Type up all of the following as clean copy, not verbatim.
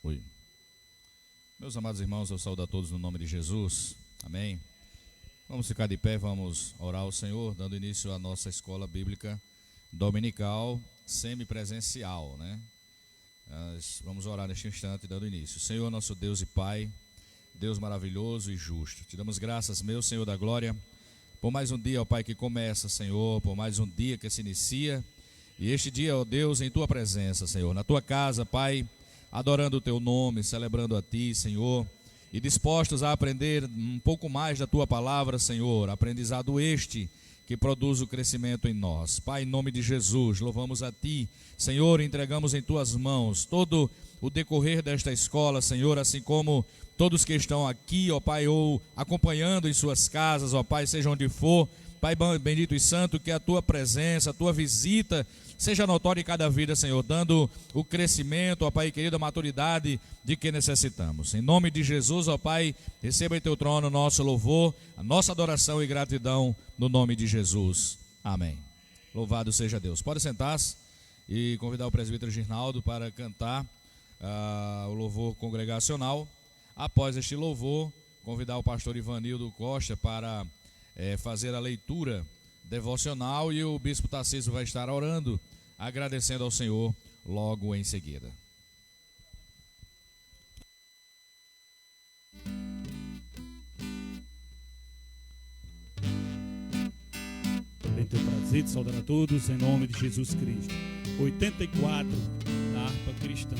Oi. Meus amados irmãos, eu saúdo a todos no nome de Jesus. Amém. Vamos ficar de pé, vamos orar ao Senhor, dando início à nossa escola bíblica dominical semipresencial, né? Nós vamos orar neste instante, dando início. Senhor, nosso Deus e Pai, Deus maravilhoso e justo, te damos graças, meu Senhor da glória, por mais um dia, ó Pai, que começa, Senhor, por mais um dia que se inicia. E este dia, ó Deus, em Tua presença, Senhor, na Tua casa, Pai, adorando o Teu nome, celebrando a Ti, Senhor, e dispostos a aprender um pouco mais da Tua palavra, Senhor, aprendizado este que produz o crescimento em nós. Pai, em nome de Jesus, louvamos a Ti, Senhor, entregamos em Tuas mãos todo o decorrer desta escola, Senhor, assim como todos que estão aqui, ó Pai, ou acompanhando em suas casas, ó Pai, seja onde for, Pai bendito e santo, que a Tua presença, a Tua visita seja notória em cada vida, Senhor, dando o crescimento, ó Pai querido, a maturidade de que necessitamos. Em nome de Jesus, ó Pai, receba em Teu trono o nosso louvor, a nossa adoração e gratidão, no nome de Jesus. Amém. Louvado seja Deus. Pode sentar-se e convidar o presbítero Girnaldo para cantar o louvor congregacional. Após este louvor, convidar o pastor Ivanildo Costa para fazer a leitura devocional, e o bispo Tarcísio vai estar orando, agradecendo ao Senhor logo em seguida. Também tenho o prazer de saudar a todos em nome de Jesus Cristo. 84 da harpa cristã.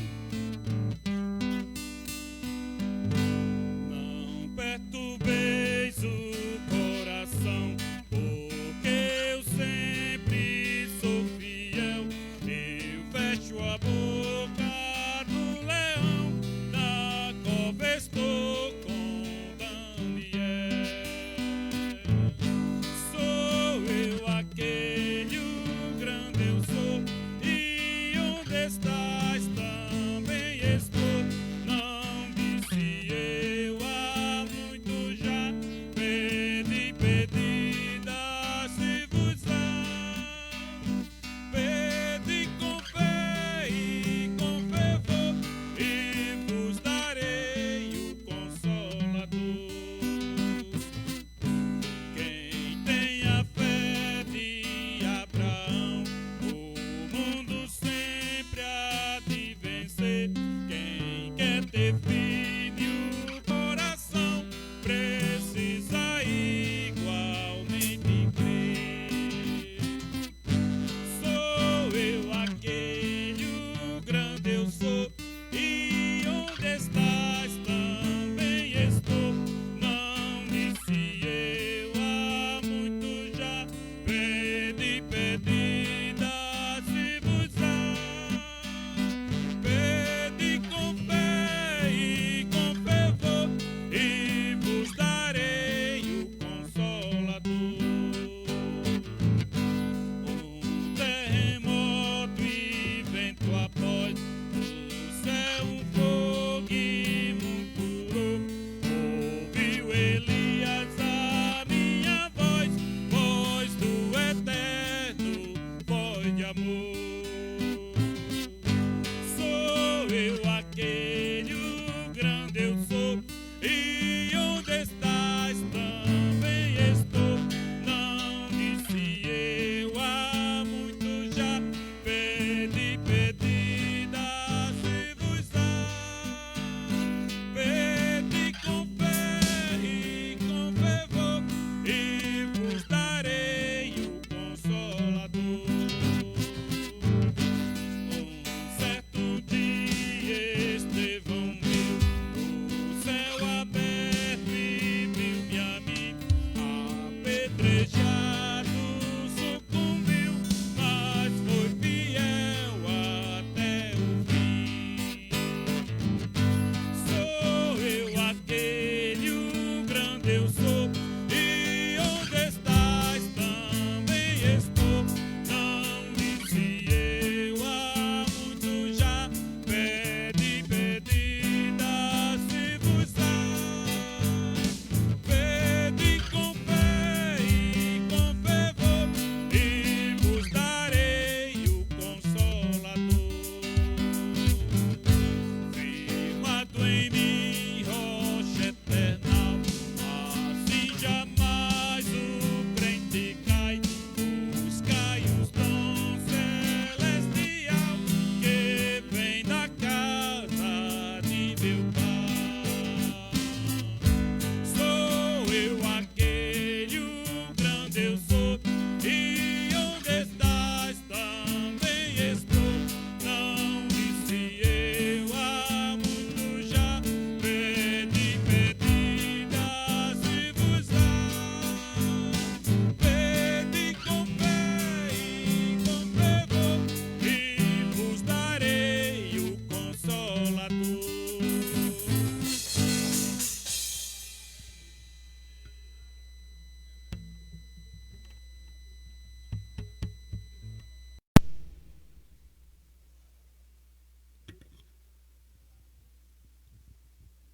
Não perturbeis o coração, porque eu sempre sou fiel. Eu fecho a boca do leão, na cova estou com Daniel. Sou eu aquele, o grande eu sou, e onde estás também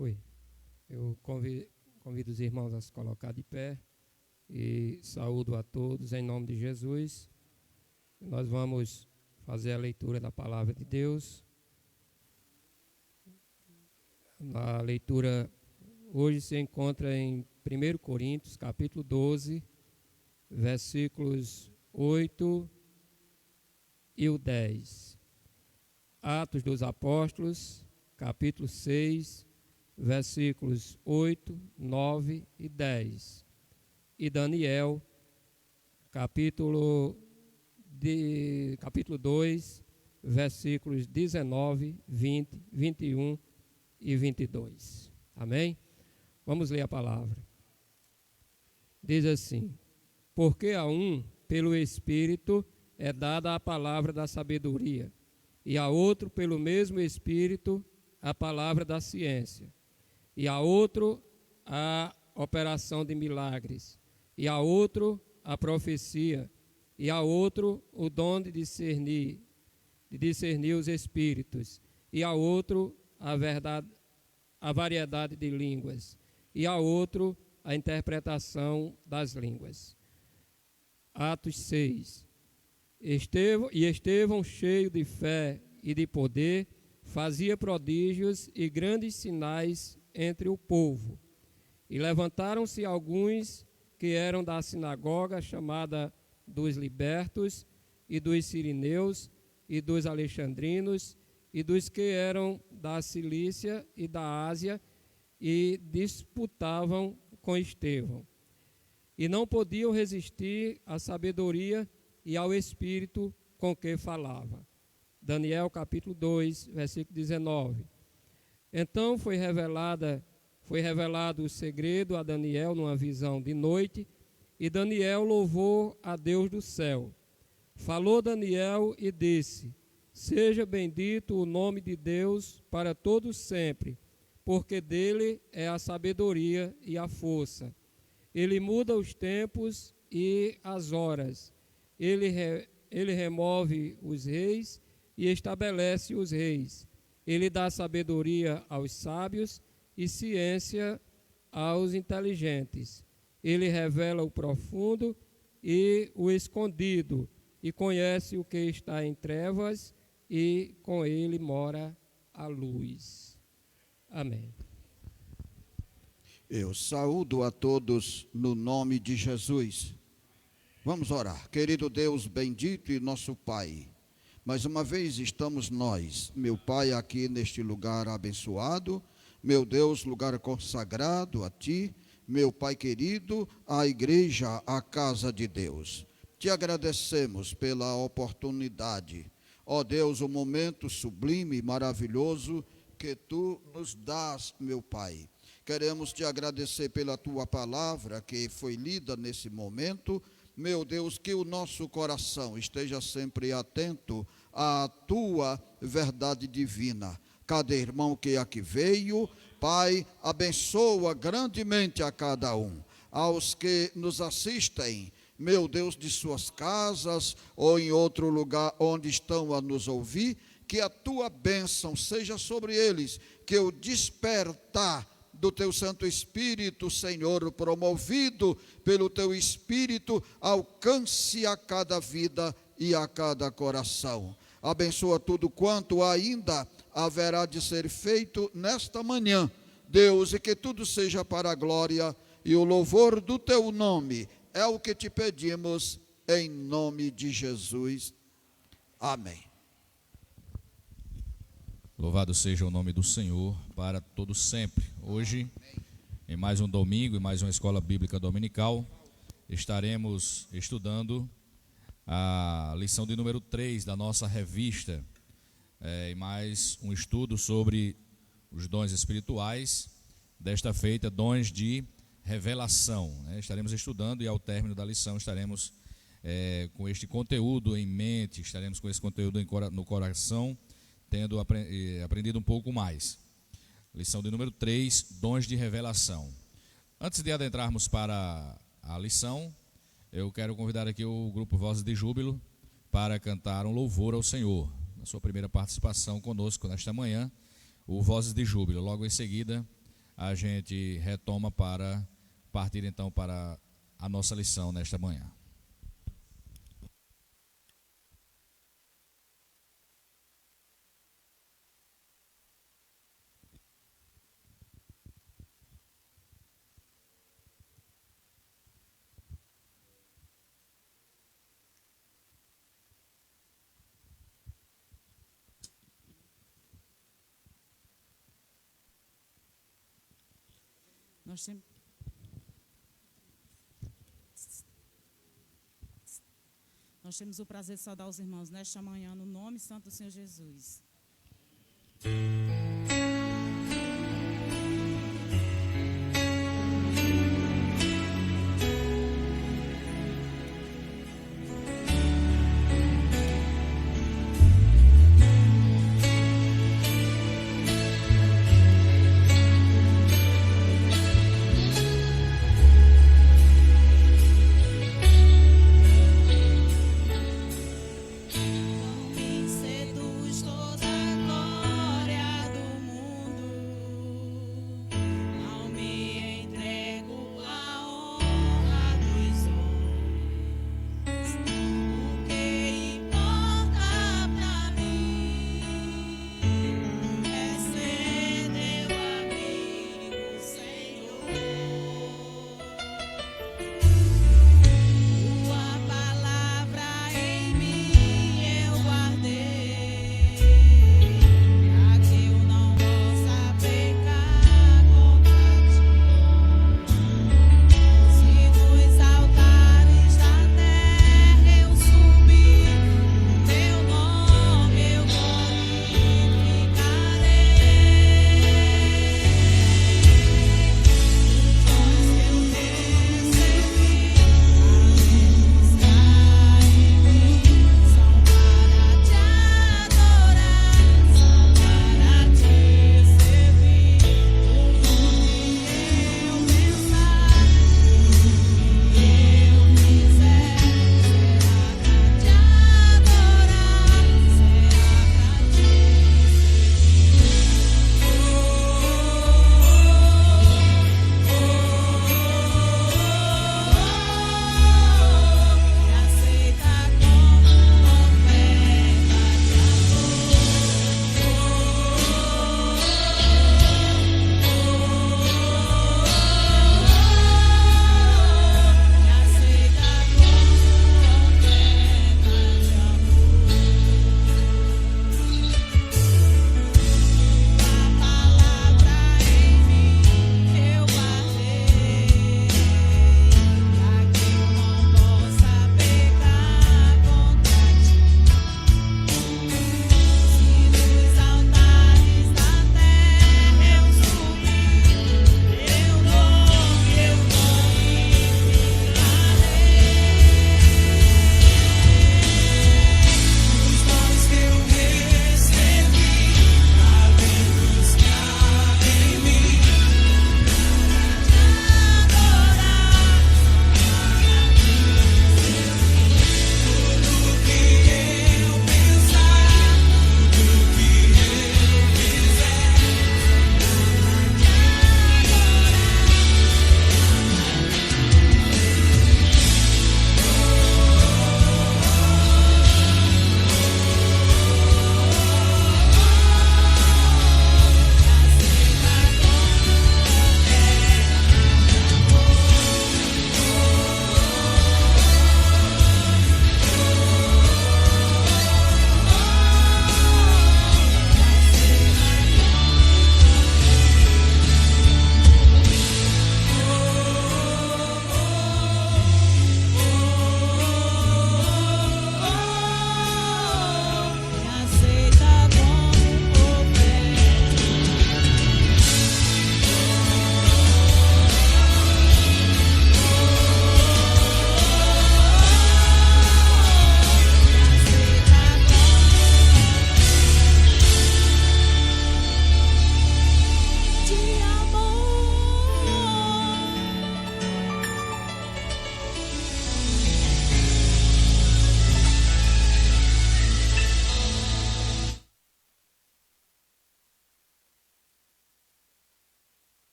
Oi, eu convido os irmãos a se colocar de pé e saúdo a todos em nome de Jesus. Nós vamos fazer a leitura da palavra de Deus. A leitura hoje se encontra em 1 Coríntios, capítulo 12, versículos 8 e o 10. Atos dos Apóstolos, capítulo 6, versículos 8, 9 e 10. E Daniel, capítulo 2, versículos 19, 20, 21 e 22. Amém? Vamos ler a palavra. Diz assim: porque a um, pelo Espírito, é dada a palavra da sabedoria, e a outro, pelo mesmo Espírito, a palavra da ciência, e a outro, a operação de milagres, e a outro, a profecia, e a outro, o dom de discernir os espíritos, e a outro, a variedade de línguas, e a outro, a interpretação das línguas. Atos 6. Estevão, cheio de fé e de poder, fazia prodígios e grandes sinais entre o povo. E levantaram-se alguns que eram da sinagoga chamada dos libertos, e dos sirineus, e dos alexandrinos, e dos que eram da Cilícia e da Ásia, e disputavam com Estevão. E não podiam resistir à sabedoria e ao Espírito com que falava. Daniel capítulo 2, versículo 19. Então foi revelado o segredo a Daniel numa visão de noite, e Daniel louvou a Deus do céu. Falou Daniel e disse: seja bendito o nome de Deus para todos sempre, porque dele é a sabedoria e a força. Ele muda os tempos e as horas. Ele remove os reis e estabelece os reis. Ele dá sabedoria aos sábios e ciência aos inteligentes. Ele revela o profundo e o escondido, e conhece o que está em trevas, e com ele mora a luz. Amém. Eu saúdo a todos no nome de Jesus. Vamos orar. Querido Deus bendito e nosso Pai, mais uma vez estamos nós, meu Pai, aqui neste lugar abençoado, meu Deus, lugar consagrado a Ti, meu Pai querido, a igreja, a casa de Deus. Te agradecemos pela oportunidade, ó Deus, o momento sublime e maravilhoso que Tu nos dás, meu Pai. Queremos te agradecer pela Tua palavra que foi lida nesse momento. Meu Deus, que o nosso coração esteja sempre atento à Tua verdade divina. Cada irmão que aqui veio, Pai, abençoa grandemente a cada um. Aos que nos assistem, meu Deus, de suas casas ou em outro lugar onde estão a nos ouvir, que a Tua bênção seja sobre eles, que o despertar do Teu Santo Espírito, Senhor, promovido pelo Teu Espírito, alcance a cada vida e a cada coração. Abençoa tudo quanto ainda haverá de ser feito nesta manhã, Deus, e que tudo seja para a glória e o louvor do Teu nome. É o que te pedimos em nome de Jesus. Amém. Louvado seja o nome do Senhor para todo sempre. Hoje, em mais um domingo e mais uma escola bíblica dominical, estaremos estudando a lição de número 3 da nossa revista, e mais um estudo sobre os dons espirituais, desta feita, dons de revelação. Estaremos estudando e ao término da lição estaremos com este conteúdo em mente, estaremos com esse conteúdo no coração, tendo aprendido um pouco mais. Lição de número 3, dons de revelação. Antes de adentrarmos para a lição, eu quero convidar aqui o grupo Vozes de Júbilo para cantar um louvor ao Senhor. Na sua primeira participação conosco nesta manhã, o Vozes de Júbilo. Logo em seguida, a gente retoma para partir então para a nossa lição nesta manhã. Nós temos o prazer de saudar os irmãos nesta manhã, no nome santo do Senhor Jesus. Não me seduz toda glória.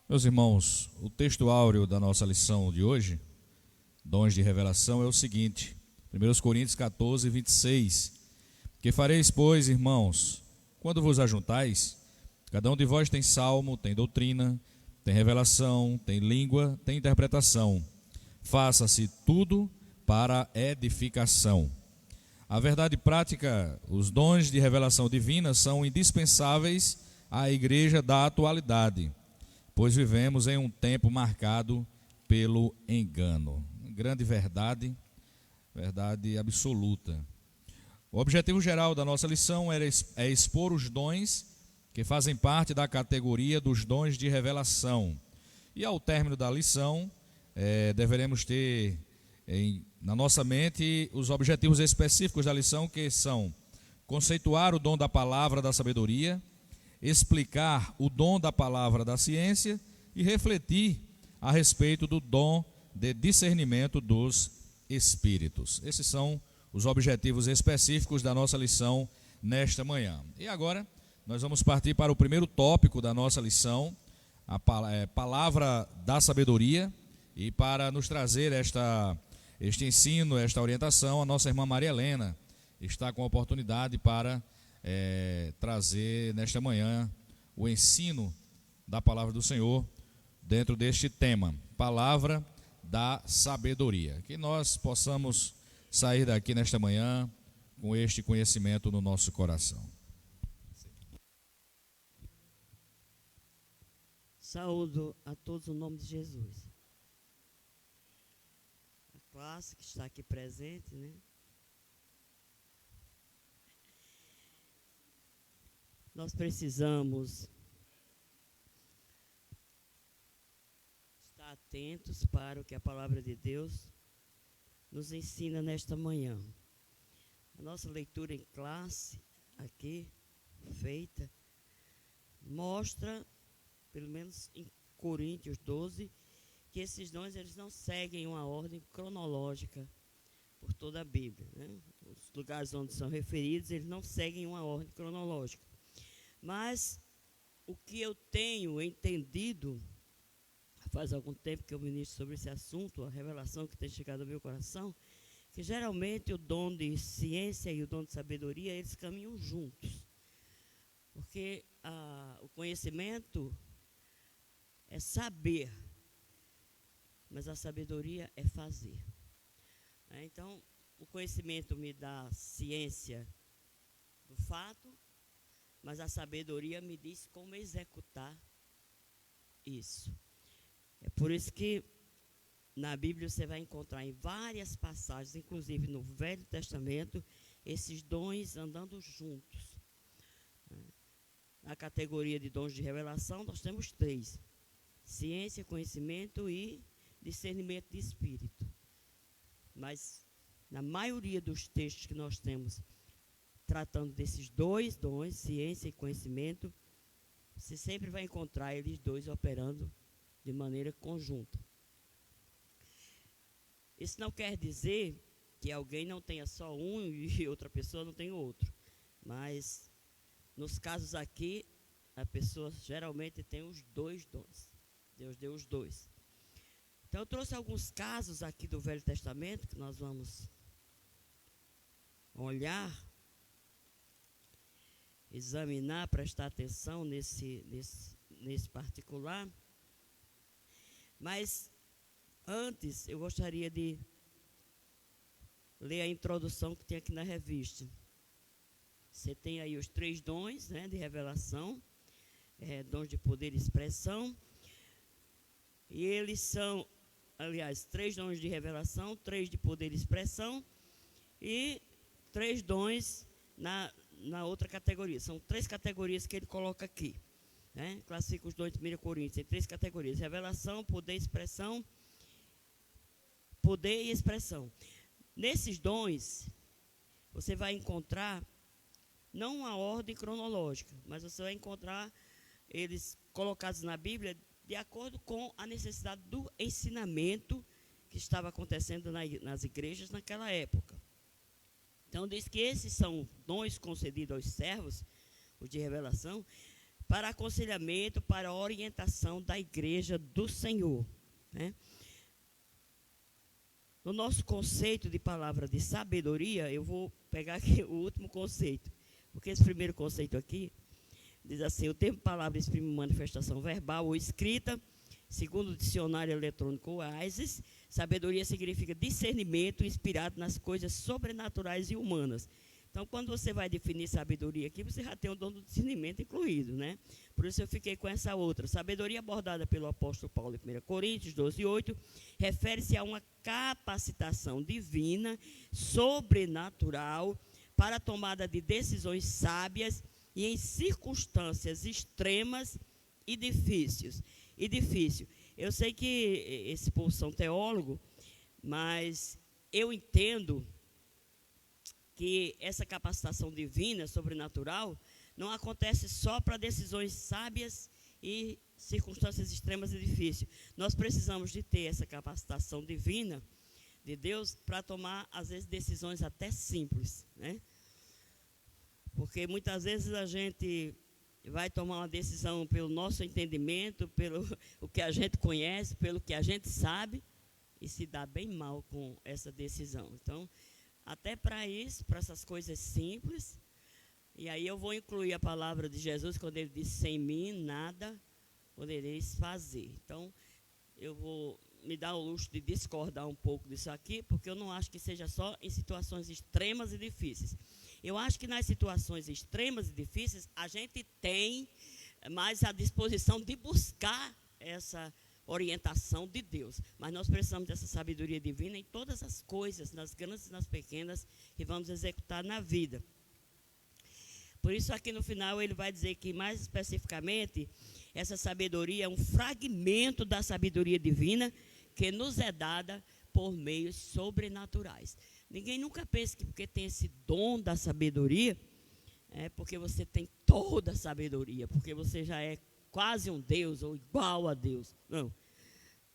Meus irmãos, o texto áureo da nossa lição de hoje, dons de revelação, é o seguinte: 1 Coríntios 14, 26. Que fareis, pois, irmãos, quando vos ajuntais, cada um de vós tem salmo, tem doutrina, tem revelação, tem língua, tem interpretação. Faça-se tudo para edificação. A verdade prática, os dons de revelação divina são indispensáveis à igreja da atualidade, pois vivemos em um tempo marcado pelo engano. Grande verdade, verdade absoluta. O objetivo geral da nossa lição é expor os dons que fazem parte da categoria dos dons de revelação. E ao término da lição, deveremos ter na nossa mente os objetivos específicos da lição, que são conceituar o dom da palavra da sabedoria, explicar o dom da palavra da ciência e refletir a respeito do dom de discernimento dos espíritos. Esses são os objetivos específicos da nossa lição nesta manhã. E agora nós vamos partir para o primeiro tópico da nossa lição, a palavra da sabedoria. E para nos trazer este ensino, esta orientação, a nossa irmã Maria Helena está com a oportunidade para trazer nesta manhã o ensino da palavra do Senhor dentro deste tema, palavra da sabedoria. Que nós possamos sair daqui nesta manhã com este conhecimento no nosso coração. Saúdo a todos no nome de Jesus. A classe que está aqui presente, né? Nós precisamos estar atentos para o que a palavra de Deus nos ensina nesta manhã. A nossa leitura em classe, aqui, feita, mostra, pelo menos em Coríntios 12, que esses dons eles não seguem uma ordem cronológica por toda a Bíblia, né? Os lugares onde são referidos, eles não seguem uma ordem cronológica. Mas o que eu tenho entendido, faz algum tempo que eu ministro sobre esse assunto, a revelação que tem chegado ao meu coração, que geralmente o dom de ciência e o dom de sabedoria, eles caminham juntos. Porque o conhecimento é saber, mas a sabedoria é fazer. Então, o conhecimento me dá ciência do fato, mas a sabedoria me diz como executar isso. É por isso que na Bíblia você vai encontrar em várias passagens, inclusive no Velho Testamento, esses dons andando juntos. Na categoria de dons de revelação, nós temos 3: ciência, conhecimento e discernimento de espírito. Mas na maioria dos textos que nós temos tratando desses 2 dons, ciência e conhecimento, você sempre vai encontrar eles 2 operando de maneira conjunta. Isso não quer dizer que alguém não tenha só um e outra pessoa não tem outro. Mas, nos casos aqui, a pessoa geralmente tem os 2 dons. Deus deu os 2. Então, eu trouxe alguns casos aqui do Velho Testamento que nós vamos olhar, examinar, prestar atenção nesse particular. Mas, antes, eu gostaria de ler a introdução que tem aqui na revista. Você tem aí os 3 dons, né, de revelação, dons de poder e expressão. E eles são, aliás, 3 dons de revelação, 3 de poder e expressão e 3 dons na outra categoria. São 3 categorias que ele coloca aqui, né? Classifica os dons de 1 Coríntios em 3 categorias: revelação, poder e expressão. Nesses dons, você vai encontrar não uma ordem cronológica, mas você vai encontrar eles colocados na Bíblia de acordo com a necessidade do ensinamento que estava acontecendo nas igrejas naquela época. Então, diz que esses são dons concedidos aos servos, os de revelação, para aconselhamento, para orientação da igreja do Senhor, né? No nosso conceito de palavra de sabedoria, eu vou pegar aqui o último conceito, porque esse primeiro conceito aqui diz assim: o termo palavra exprime manifestação verbal ou escrita. Segundo o dicionário eletrônico AISES, sabedoria significa discernimento inspirado nas coisas sobrenaturais e humanas. Então, quando você vai definir sabedoria aqui, você já tem o dom do discernimento incluído, né? Por isso eu fiquei com essa outra. Sabedoria abordada pelo apóstolo Paulo em 1 Coríntios 12:8, refere-se a uma capacitação divina, sobrenatural, para a tomada de decisões sábias e em circunstâncias extremas e difíceis. Eu sei que esse povo são teólogos, mas eu entendo que essa capacitação divina, sobrenatural, não acontece só para decisões sábias e circunstâncias extremas e difíceis. Nós precisamos de ter essa capacitação divina de Deus para tomar, às vezes, decisões até simples, né? Porque muitas vezes a gente vai tomar uma decisão pelo nosso entendimento, pelo o que a gente conhece, pelo que a gente sabe, e se dá bem mal com essa decisão. Então, até para isso, para essas coisas simples, e aí eu vou incluir a palavra de Jesus, quando ele disse: sem mim nada podereis fazer. Então, eu vou me dar o luxo de discordar um pouco disso aqui, porque eu não acho que seja só em situações extremas e difíceis. Eu acho que nas situações extremas e difíceis, a gente tem mais a disposição de buscar essa orientação de Deus. Mas nós precisamos dessa sabedoria divina em todas as coisas, nas grandes e nas pequenas, que vamos executar na vida. Por isso, aqui no final, ele vai dizer que, mais especificamente, essa sabedoria é um fragmento da sabedoria divina que nos é dada por meios sobrenaturais. Ninguém nunca pensa que porque tem esse dom da sabedoria, é porque você tem toda a sabedoria, porque você já é quase um Deus ou igual a Deus. Não.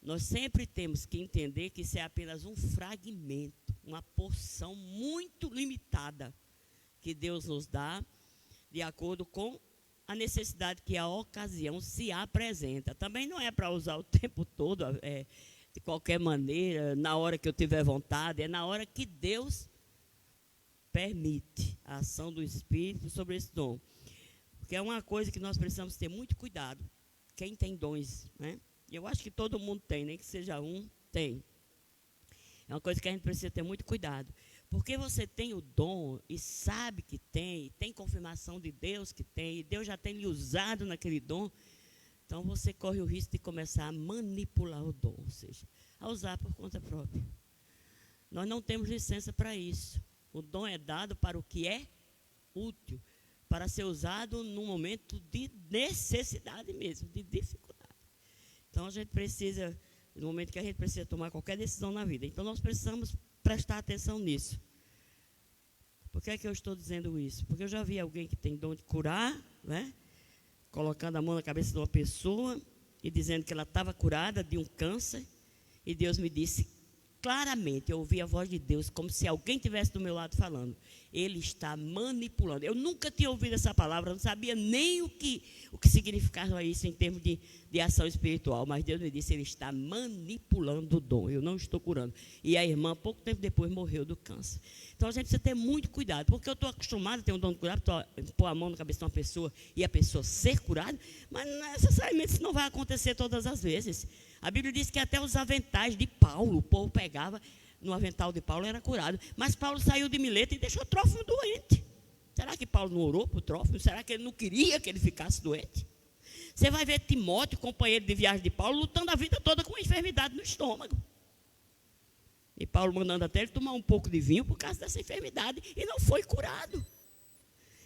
Nós sempre temos que entender que isso é apenas um fragmento, uma porção muito limitada que Deus nos dá de acordo com a necessidade que a ocasião se apresenta. Também não é para usar o tempo todo, de qualquer maneira, na hora que eu tiver vontade, é na hora que Deus permite a ação do Espírito sobre esse dom. Porque é uma coisa que nós precisamos ter muito cuidado. Quem tem dons, né? Eu acho que todo mundo tem, nem que seja um, tem. É uma coisa que a gente precisa ter muito cuidado. Porque você tem o dom e sabe que tem confirmação de Deus que tem, e Deus já tem lhe usado naquele dom, então você corre o risco de começar a manipular o dom, ou seja, a usar por conta própria. Nós não temos licença para isso. O dom é dado para o que é útil, para ser usado num momento de necessidade mesmo, de dificuldade. Então a gente precisa, no momento que a gente precisa tomar qualquer decisão na vida, então nós precisamos prestar atenção nisso. Por que é que eu estou dizendo isso? Porque eu já vi alguém que tem dom de curar, né? Colocando a mão na cabeça de uma pessoa e dizendo que ela estava curada de um câncer, e Deus me disse claramente, eu ouvi a voz de Deus como se alguém estivesse do meu lado falando: ele está manipulando. Eu nunca tinha ouvido essa palavra, não sabia nem o que significava isso em termos de ação espiritual, mas Deus me disse: ele está manipulando o dom, eu não estou curando. E a irmã, pouco tempo depois, morreu do câncer. Então a gente precisa ter muito cuidado, porque eu estou acostumado a ter um dom de curar, pôr a mão na cabeça de uma pessoa e a pessoa ser curada, mas necessariamente isso não vai acontecer todas as vezes. A Bíblia diz que até os aventais de Paulo, o povo pegava no avental de Paulo, era curado. Mas Paulo saiu de Mileto e deixou Trófimo doente. Será que Paulo não orou para o Trófimo? Será que ele não queria que ele ficasse doente? Você vai ver Timóteo, companheiro de viagem de Paulo, lutando a vida toda com uma enfermidade no estômago. E Paulo mandando até ele tomar um pouco de vinho por causa dessa enfermidade, e não foi curado.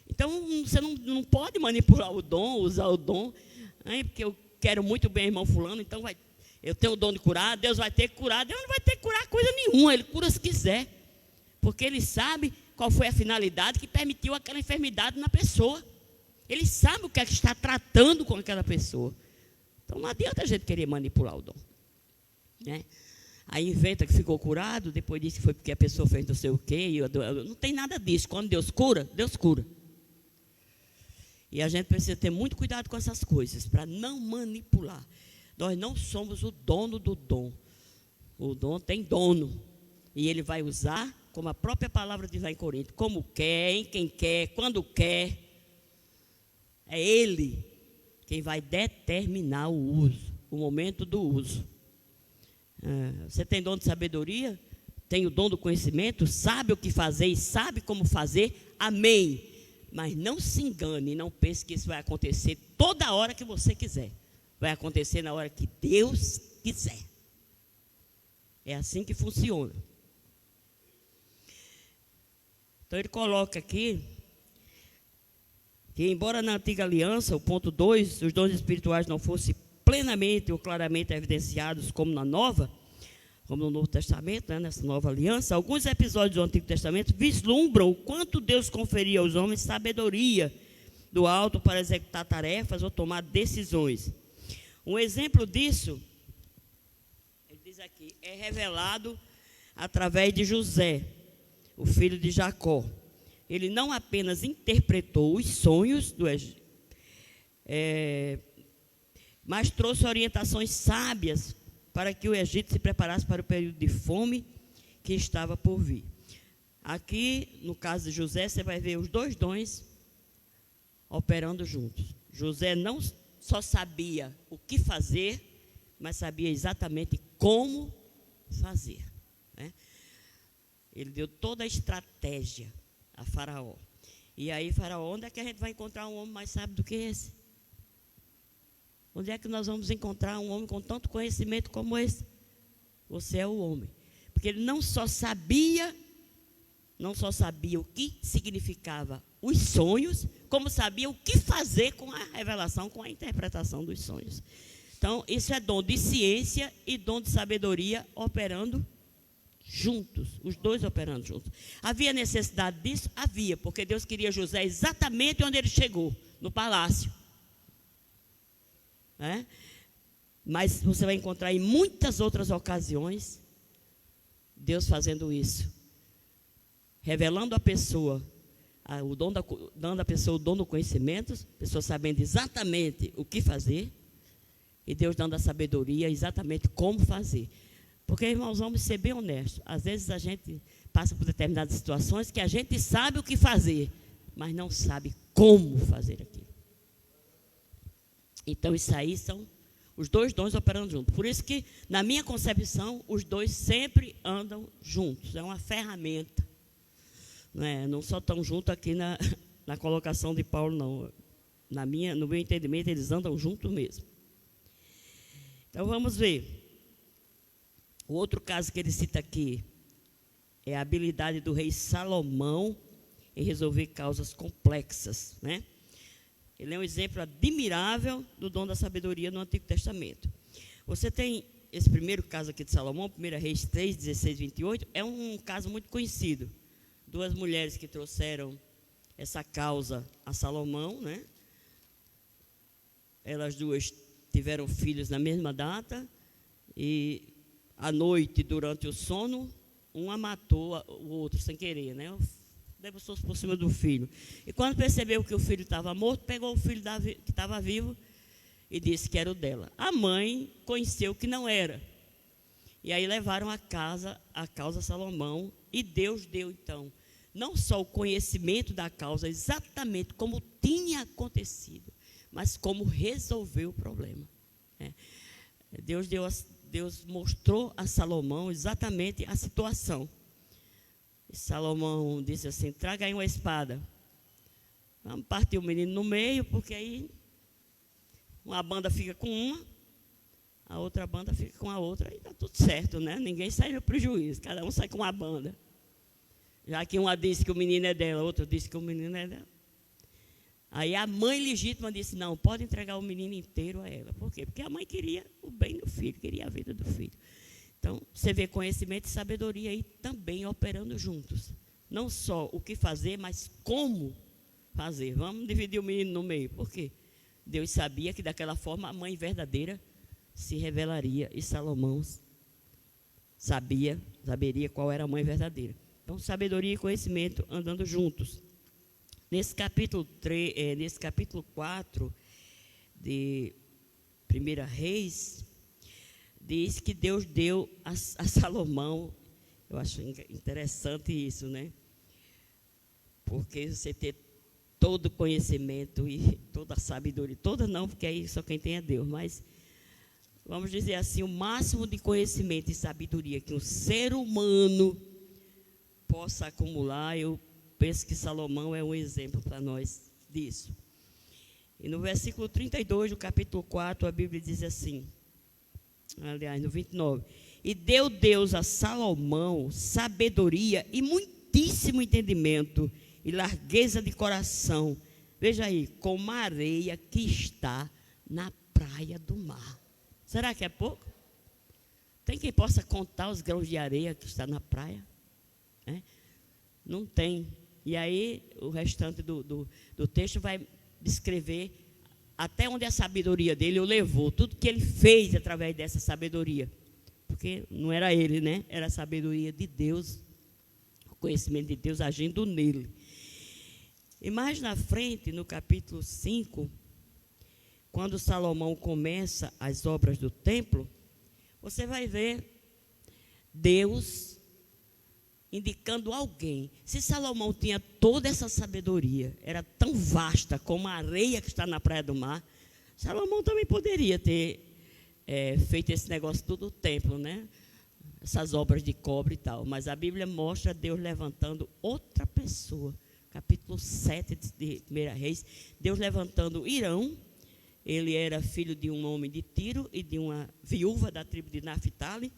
Então, você não pode manipular o dom, usar o dom, né? Porque eu quero muito bem irmão fulano, então eu tenho o dom de curar, Deus vai ter que curar. Deus não vai ter que curar coisa nenhuma, ele cura se quiser, porque ele sabe qual foi a finalidade que permitiu aquela enfermidade na pessoa. Ele sabe o que é que está tratando com aquela pessoa. Então não adianta a gente querer manipular o dom, né? Aí inventa que ficou curado, depois diz que foi porque a pessoa fez não sei o quê. Não tem nada disso. Quando Deus cura, Deus cura. E a gente precisa ter muito cuidado com essas coisas, para não manipular. Nós não somos o dono do dom. O dom tem dono. E ele vai usar, como a própria palavra diz lá em Corinto, como quer, em quem quer, quando quer. É ele quem vai determinar o uso, o momento do uso. Você tem dom de sabedoria? Tem o dom do conhecimento? Sabe o que fazer e sabe como fazer? Amém. Mas não se engane, não pense que isso vai acontecer toda hora que você quiser. Vai acontecer na hora que Deus quiser. É assim que funciona. Então ele coloca aqui que, embora na antiga aliança, o ponto 2, os dons espirituais não fossem plenamente ou claramente evidenciados como na nova, como no Novo Testamento, né, nessa nova aliança, alguns episódios do Antigo Testamento vislumbram o quanto Deus conferia aos homens sabedoria do alto para executar tarefas ou tomar decisões. Um exemplo disso, ele diz aqui, é revelado através de José, o filho de Jacó. Ele não apenas interpretou os sonhos do Egito, mas trouxe orientações sábias para que o Egito se preparasse para o período de fome que estava por vir. Aqui, no caso de José, você vai ver os dois dons operando juntos. José não só sabia o que fazer, mas sabia exatamente como fazer, né? Ele deu toda a estratégia a Faraó. E aí, Faraó, onde é que a gente vai encontrar um homem mais sábio do que esse? Onde é que nós vamos encontrar um homem com tanto conhecimento como esse? Você é o homem. Porque ele não só sabia o que significava os sonhos, como sabia o que fazer com a revelação, com a interpretação dos sonhos. Então, isso é dom de ciência e dom de sabedoria operando juntos, os dois operando juntos. Havia necessidade disso? Havia, porque Deus queria José exatamente onde ele chegou, no palácio. Mas você vai encontrar em muitas outras ocasiões Deus fazendo isso, revelando à pessoa dando à pessoa o dom do conhecimento, a pessoa sabendo exatamente o que fazer, e Deus dando a sabedoria exatamente como fazer. Porque, irmãos, vamos ser bem honestos, às vezes a gente passa por determinadas situações que a gente sabe o que fazer, mas não sabe como fazer aquilo. Então, isso aí são os dois dons operando juntos. Por isso que, na minha concepção, os dois sempre andam juntos. É uma ferramenta. Não só estão juntos aqui na colocação de Paulo, não. No meu entendimento, eles andam juntos mesmo. Então, vamos ver. O outro caso que ele cita aqui é a habilidade do rei Salomão em resolver causas complexas, né? Ele é um exemplo admirável do dom da sabedoria no Antigo Testamento. Você tem esse primeiro caso aqui de Salomão, 1 Reis 3, 16, 28, é um caso muito conhecido. Duas mulheres que trouxeram essa causa a Salomão, né? Elas duas tiveram filhos na mesma data e à noite, durante o sono, uma matou o outro sem querer, né? Debruçou-se por cima do filho. E quando percebeu que o filho estava morto, pegou o filho que estava vivo e disse que era o dela. A mãe conheceu que não era. E aí levaram a causa a Salomão, e Deus deu, então, não só o conhecimento da causa, exatamente como tinha acontecido, mas como resolveu o problema. Deus mostrou a Salomão exatamente a situação. E Salomão disse assim: traga aí uma espada. Vamos partir o menino no meio, porque aí uma banda fica com uma, a outra banda fica com a outra, e está tudo certo, né? Ninguém sai no prejuízo, cada um sai com uma banda. Já que uma disse que o menino é dela, a outra disse que o menino é dela. Aí a mãe legítima disse: não, pode entregar o menino inteiro a ela. Por quê? Porque a mãe queria o bem do filho, queria a vida do filho. Então, você vê conhecimento e sabedoria aí também operando juntos. Não só o que fazer, mas como fazer. Vamos dividir o menino no meio. Por quê? Deus sabia que daquela forma a mãe verdadeira se revelaria. E Salomão saberia qual era a mãe verdadeira. Então, sabedoria e conhecimento andando juntos. Nesse capítulo 4 de 1 Reis, diz que Deus deu a Salomão, eu acho interessante isso, né? Porque você ter todo conhecimento e toda a sabedoria, toda não, porque aí só quem tem é Deus, mas vamos dizer assim, o máximo de conhecimento e sabedoria que um ser humano possa acumular, eu penso que Salomão é um exemplo para nós disso. E no versículo 32 do capítulo 4, a Bíblia diz assim, aliás, no 29, e deu Deus a Salomão sabedoria e muitíssimo entendimento e largueza de coração, veja aí, como a areia que está na praia do mar. Será que é pouco? Tem quem possa contar os grãos de areia que está na praia? Não tem. E aí o restante do texto vai descrever até onde a sabedoria dele o levou, tudo que ele fez através dessa sabedoria. Porque não era ele, né? Era a sabedoria de Deus, o conhecimento de Deus agindo nele. E mais na frente, no capítulo 5, quando Salomão começa as obras do templo, você vai ver Deus indicando alguém. Se Salomão tinha toda essa sabedoria, era tão vasta como a areia que está na praia do mar, Salomão também poderia ter feito esse negócio todo o templo, né? Essas obras de cobre e tal. Mas a Bíblia mostra Deus levantando outra pessoa. Capítulo 7 de 1 Reis, Deus levantando Irão. Ele era filho de um homem de Tiro e de uma viúva da tribo de Naphtali.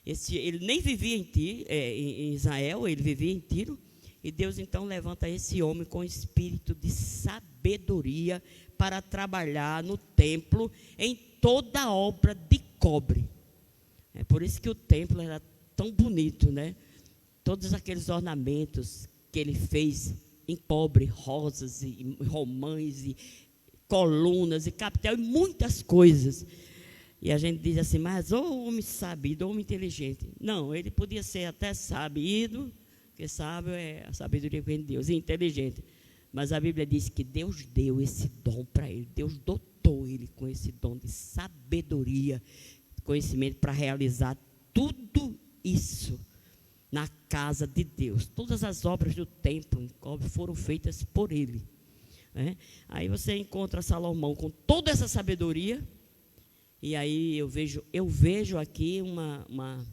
Ele nem vivia em Israel, ele vivia em Tiro. E Deus então levanta esse homem com espírito de sabedoria para trabalhar no templo em toda a obra de cobre. É por isso que o templo era tão bonito, né? Todos aqueles ornamentos que ele fez em cobre, rosas e romãs e colunas e capitel e muitas coisas. E a gente diz assim, mas ou homem sabido, ou homem inteligente. Não, ele podia ser até sabido, porque sábio é a sabedoria que vem de Deus, e inteligente. Mas a Bíblia diz que Deus deu esse dom para ele, Deus dotou ele com esse dom de sabedoria, conhecimento para realizar tudo isso na casa de Deus. Todas as obras do templo em cobre foram feitas por ele. Aí você encontra Salomão com toda essa sabedoria, e aí eu vejo aqui uma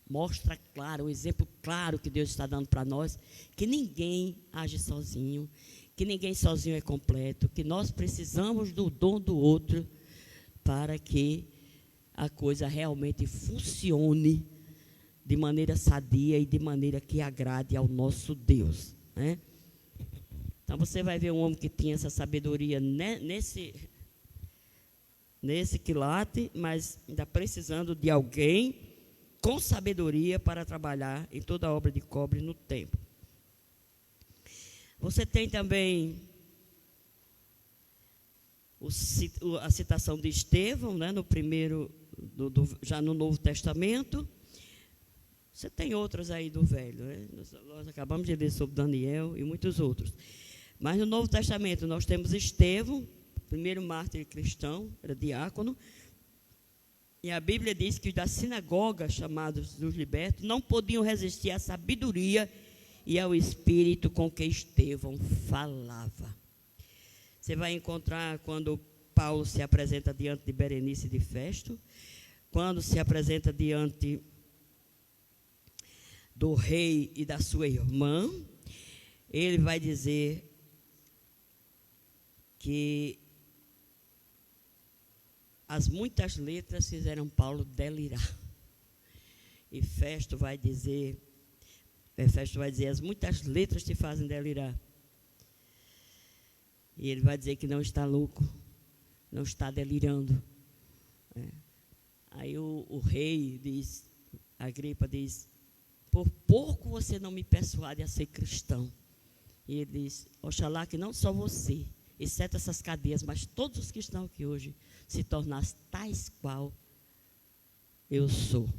mostra clara, um exemplo claro que Deus está dando para nós, que ninguém age sozinho, que ninguém sozinho é completo, que nós precisamos do dom do outro para que a coisa realmente funcione de maneira sadia e de maneira que agrade ao nosso Deus, né? Então você vai ver um homem que tinha essa sabedoria nesse quilate, mas ainda precisando de alguém com sabedoria para trabalhar em toda a obra de cobre no templo. Você tem também a citação de Estevão, né, no primeiro, já no Novo Testamento. Você tem outras aí do Velho, né? Nós acabamos de ler sobre Daniel e muitos outros. Mas no Novo Testamento nós temos Estevão, primeiro mártir cristão, era diácono. E a Bíblia diz que os da sinagoga, chamados dos libertos, não podiam resistir à sabedoria e ao espírito com que Estevão falava. Você vai encontrar quando Paulo se apresenta diante de Berenice e de Festo, quando se apresenta diante do rei e da sua irmã, ele vai dizer que as muitas letras fizeram Paulo delirar. E Festo vai dizer, as muitas letras te fazem delirar. E ele vai dizer que não está louco, não está delirando. Aí o rei diz, Agripa diz, por pouco você não me persuade a ser cristão. E ele diz, oxalá que não só você, exceto essas cadeias, mas todos os que estão aqui hoje, se tornassem tais qual eu sou.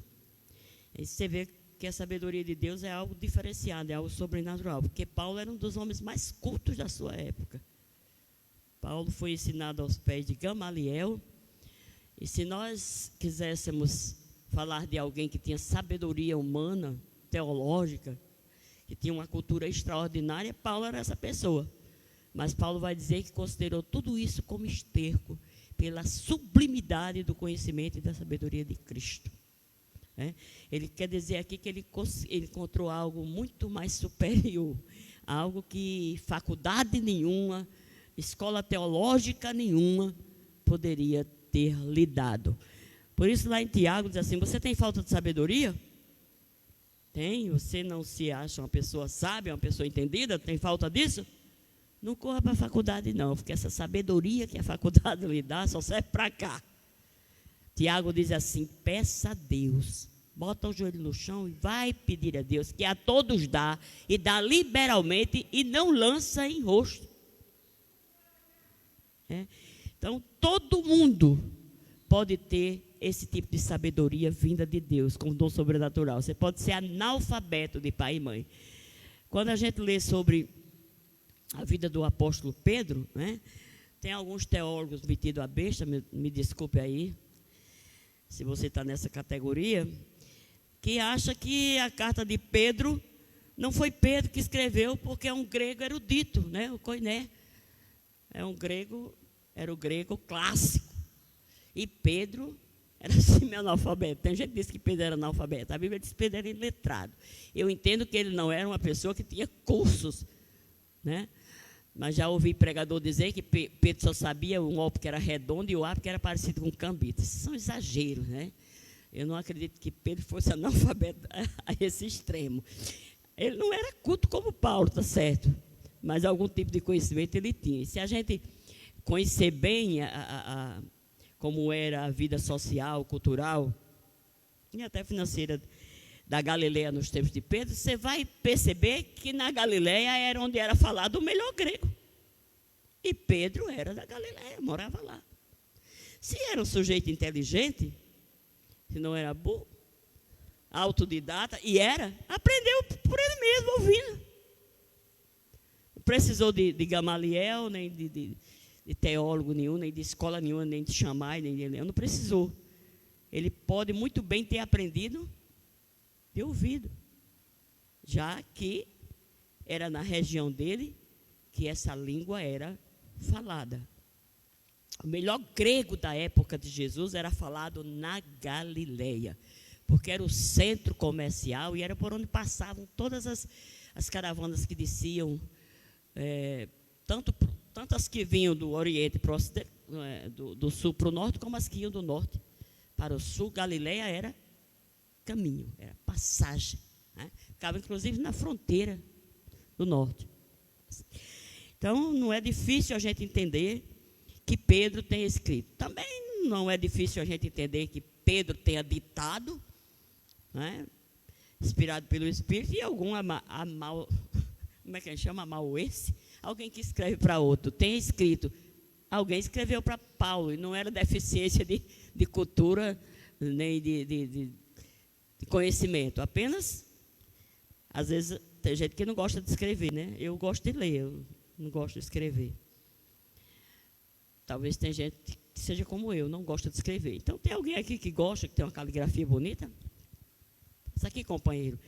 E você vê que a sabedoria de Deus é algo diferenciado, é algo sobrenatural, porque Paulo era um dos homens mais cultos da sua época. Paulo foi ensinado aos pés de Gamaliel, e se nós quiséssemos falar de alguém que tinha sabedoria humana, teológica, que tinha uma cultura extraordinária, Paulo era essa pessoa. Mas Paulo vai dizer que considerou tudo isso como esterco pela sublimidade do conhecimento e da sabedoria de Cristo. Ele quer dizer aqui que ele encontrou algo muito mais superior, algo que faculdade nenhuma, escola teológica nenhuma poderia ter lhe dado. Por isso lá em Tiago diz assim: você tem falta de sabedoria? Tem. Você não se acha uma pessoa sábia, uma pessoa entendida? Tem falta disso? Não corra para a faculdade não, porque essa sabedoria que a faculdade lhe dá só serve para cá. Tiago diz assim: peça a Deus, bota o joelho no chão e vai pedir a Deus, que a todos dá, e dá liberalmente, e não lança em rosto. Então, todo mundo pode ter esse tipo de sabedoria vinda de Deus, como dom sobrenatural. Você pode ser analfabeto de pai e mãe. Quando a gente lê sobre a vida do apóstolo Pedro, tem alguns teólogos metidos a besta, me desculpe aí, se você está nessa categoria, que acha que a carta de Pedro não foi Pedro que escreveu, porque é um grego erudito, o koiné. Era o grego clássico. E Pedro era semi-analfabeto. Tem gente que diz que Pedro era analfabeto. A Bíblia diz que Pedro era iletrado. Eu entendo que ele não era uma pessoa que tinha cursos, Mas já ouvi pregador dizer que Pedro só sabia um O porque era redondo e o A porque era parecido com cambita. Isso são exageros, Eu não acredito que Pedro fosse analfabeto a esse extremo. Ele não era culto como Paulo, tá certo? Mas algum tipo de conhecimento ele tinha. Se a gente conhecer bem como era a vida social, cultural e até financeira da Galileia nos tempos de Pedro, você vai perceber que na Galileia era onde era falado o melhor grego. E Pedro era da Galileia, morava lá. Se era um sujeito inteligente, se não era burro, autodidata, aprendeu por ele mesmo, ouvindo. Não precisou de Gamaliel, nem de teólogo nenhum, nem de escola nenhuma, nem de Shammai, nem de Leão, não precisou. Ele pode muito bem ter aprendido de ouvido, já que era na região dele que essa língua era falada. O melhor grego da época de Jesus era falado na Galileia, porque era o centro comercial e era por onde passavam todas as caravanas que desciam, tanto as que vinham do Oriente para o Ocidente, do Sul para o Norte, como as que iam do Norte para o Sul. Galileia era caminho, era passagem. Ficava inclusive na fronteira do Norte. Então, não é difícil a gente entender que Pedro tenha escrito. Também não é difícil a gente entender que Pedro tenha ditado, inspirado pelo Espírito, e algum como é que a gente chama? Amauense? Alguém que escreve para outro, tem escrito. Alguém escreveu para Paulo, e não era deficiência de cultura, nem de conhecimento. Apenas, às vezes, tem gente que não gosta de escrever, Eu gosto de ler, eu não gosto de escrever. Talvez tenha gente que seja como eu, não gosta de escrever. Então, tem alguém aqui que gosta, que tem uma caligrafia bonita? Isso aqui, companheiro.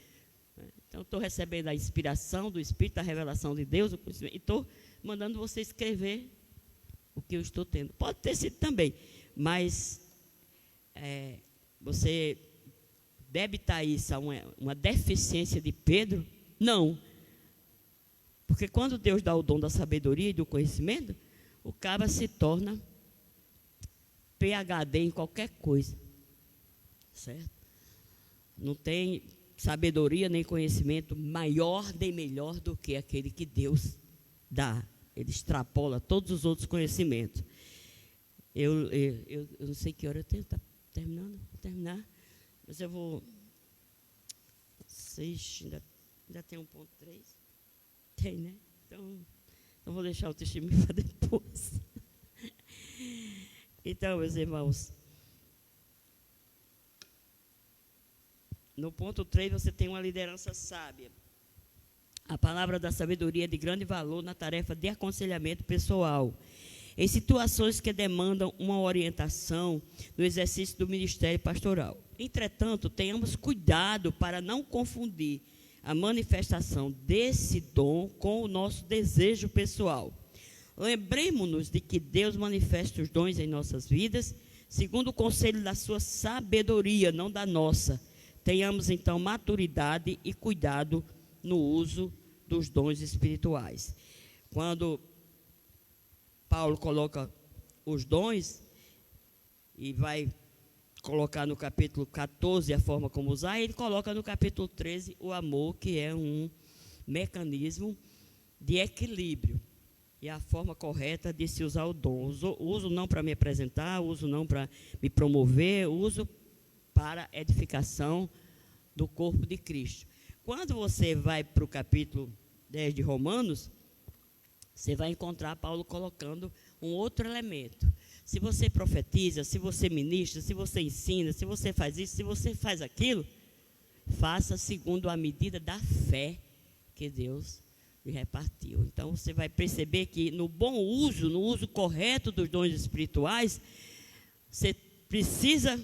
Então, estou recebendo a inspiração do Espírito, a revelação de Deus, o conhecimento, e estou mandando você escrever o que eu estou tendo. Pode ter sido também, mas você debitar isso a uma deficiência de Pedro? Não. Porque quando Deus dá o dom da sabedoria e do conhecimento, o cara se torna PhD em qualquer coisa. Certo? Não tem sabedoria nem conhecimento maior nem melhor do que aquele que Deus dá. Ele extrapola todos os outros conhecimentos. Eu não sei que hora eu tenho, está terminando? Vou terminar. Mas eu vou... ainda tem 1.3? Tem, Então vou deixar o testemunho para depois. Então, meus irmãos, No ponto 3, você tem uma liderança sábia. A palavra da sabedoria é de grande valor na tarefa de aconselhamento pessoal, em situações que demandam uma orientação no exercício do ministério pastoral. Entretanto, tenhamos cuidado para não confundir a manifestação desse dom com o nosso desejo pessoal. Lembremos-nos de que Deus manifesta os dons em nossas vidas, segundo o conselho da sua sabedoria, não da nossa. Tenhamos, então, maturidade e cuidado no uso dos dons espirituais. Quando Paulo coloca os dons e vai colocar no capítulo 14 a forma como usar, ele coloca no capítulo 13 o amor, que é um mecanismo de equilíbrio e a forma correta de se usar o dom. Uso não para me apresentar, uso não para me promover, uso para edificação do corpo de Cristo. Quando você vai para o capítulo 10 de Romanos, você vai encontrar Paulo colocando um outro elemento. Se você profetiza, se você ministra, se você ensina, se você faz isso, se você faz aquilo, faça segundo a medida da fé que Deus lhe repartiu. Então, você vai perceber que no bom uso, no uso correto dos dons espirituais, você precisa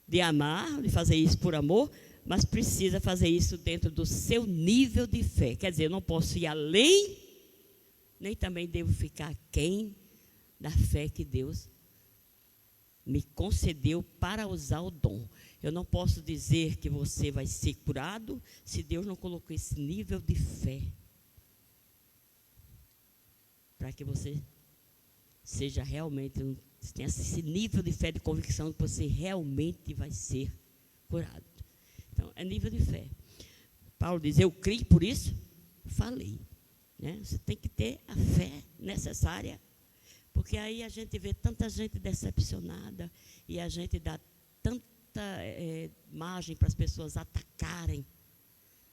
de amar, de fazer isso por amor, mas precisa fazer isso dentro do seu nível de fé. Quer dizer, eu não posso ir além, nem também devo ficar aquém da fé que Deus me concedeu para usar o dom. Eu não posso dizer que você vai ser curado se Deus não colocou esse nível de fé para que você seja realmente, tenha esse nível de fé, de convicção que você realmente vai ser curado. Então, é nível de fé. Paulo diz, eu criei, por isso falei. Né? Você tem que ter a fé necessária, porque aí a gente vê tanta gente decepcionada e a gente dá tanta margem para as pessoas atacarem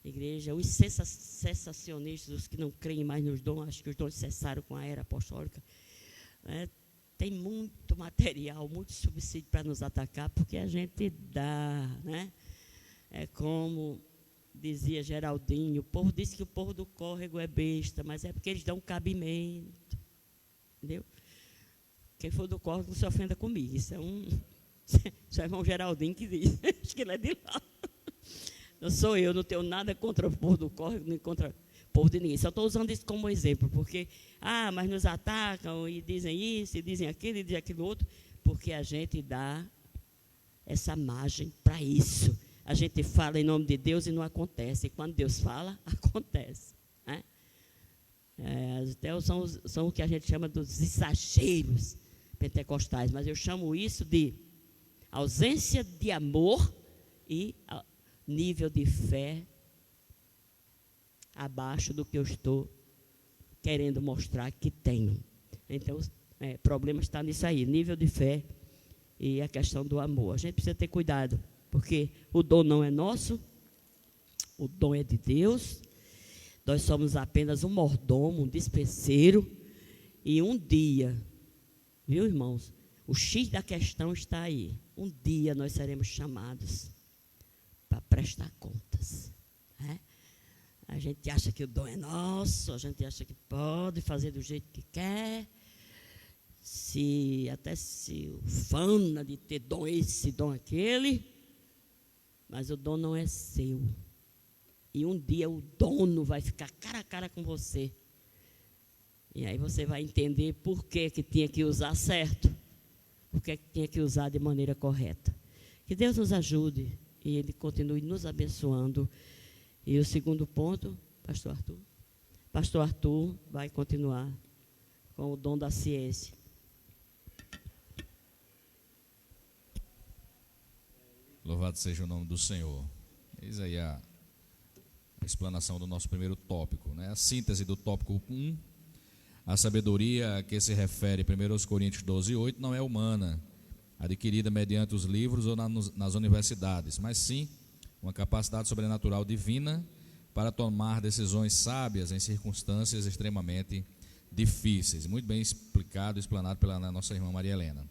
a igreja. Os cessacionistas, os que não creem mais nos dons, acho que os dons cessaram com a era apostólica, né? Tem muito material, muito subsídio para nos atacar, porque a gente dá, né? É como dizia Geraldinho, o povo diz que o povo do córrego é besta, mas é porque eles dão cabimento, entendeu? Quem for do córrego não se ofenda comigo, isso é o irmão Geraldinho que diz, acho que ele é de lá. Não sou eu, não tenho nada contra o povo do córrego, nem contra o povo de ninguém, só estou usando isso como exemplo, porque, mas nos atacam e dizem isso, e dizem aquilo, e dizem aquilo outro, porque a gente dá essa margem para isso. A gente fala em nome de Deus e não acontece. E quando Deus fala, acontece. Né? Até são o que a gente chama dos exageros pentecostais. Mas eu chamo isso de ausência de amor e nível de fé abaixo do que eu estou querendo mostrar que tenho. Então, o problema está nisso aí, nível de fé e a questão do amor. A gente precisa ter cuidado, porque o dom não é nosso, o dom é de Deus, nós somos apenas um mordomo, um dispenseiro, e um dia, viu, irmãos, o X da questão está aí, um dia nós seremos chamados para prestar contas, né? A gente acha que o dom é nosso, a gente acha que pode fazer do jeito que quer, até se ufana de ter dom esse, dom aquele, mas o dom não é seu. E um dia o dono vai ficar cara a cara com você. E aí você vai entender por que tinha que usar certo, por que tinha que usar de maneira correta. Que Deus nos ajude e Ele continue nos abençoando. E o segundo ponto, Pastor Arthur. Pastor Arthur vai continuar com o dom da ciência. Louvado seja o nome do Senhor. Eis aí a explanação do nosso primeiro tópico, né? A síntese do tópico 1. A sabedoria a que se refere 1 Coríntios 12:8 não é humana, adquirida mediante os livros ou nas universidades, mas sim uma capacidade sobrenatural divina para tomar decisões sábias em circunstâncias extremamente difíceis. Muito bem explicado, explanado pela nossa irmã Maria Helena.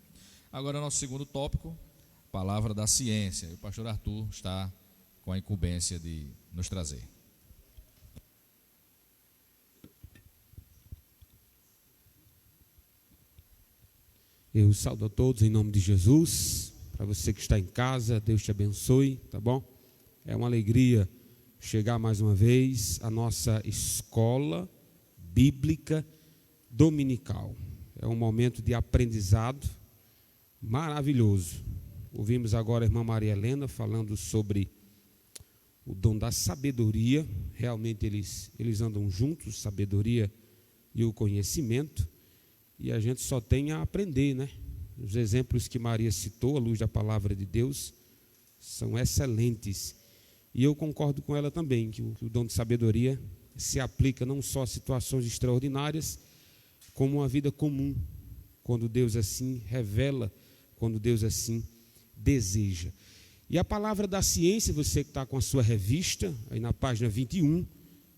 Agora, nosso segundo tópico, palavra da ciência. O pastor Arthur está com a incumbência de nos trazer. Eu saúdo a todos em nome de Jesus. Para você que está em casa, Deus te abençoe, tá bom? É uma alegria chegar mais uma vez à nossa escola bíblica dominical. É um momento de aprendizado maravilhoso. Ouvimos agora a irmã Maria Helena falando sobre o dom da sabedoria. Realmente eles andam juntos, sabedoria e o conhecimento. E a gente só tem a aprender, né? Os exemplos que Maria citou, à luz da palavra de Deus, são excelentes. E eu concordo com ela também, que o dom de sabedoria se aplica não só a situações extraordinárias, como a vida comum, quando Deus assim revela, quando Deus assim deseja. E a palavra da ciência, você que está com a sua revista, aí na página 21,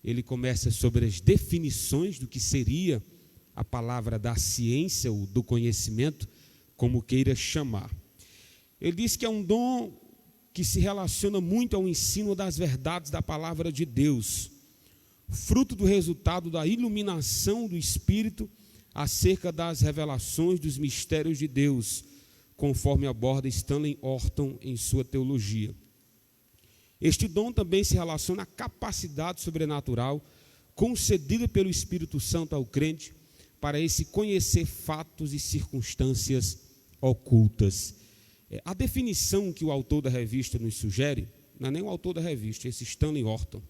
ele começa sobre as definições do que seria a palavra da ciência, ou do conhecimento, como queira chamar. Ele diz que é um dom que se relaciona muito ao ensino das verdades da palavra de Deus, fruto do resultado da iluminação do Espírito acerca das revelações dos mistérios de Deus, conforme aborda Stanley Orton em sua teologia. Este dom também se relaciona à capacidade sobrenatural concedida pelo Espírito Santo ao crente para esse conhecer fatos e circunstâncias ocultas. A definição que o autor da revista nos sugere, não é nem o autor da revista, esse Stanley Orton,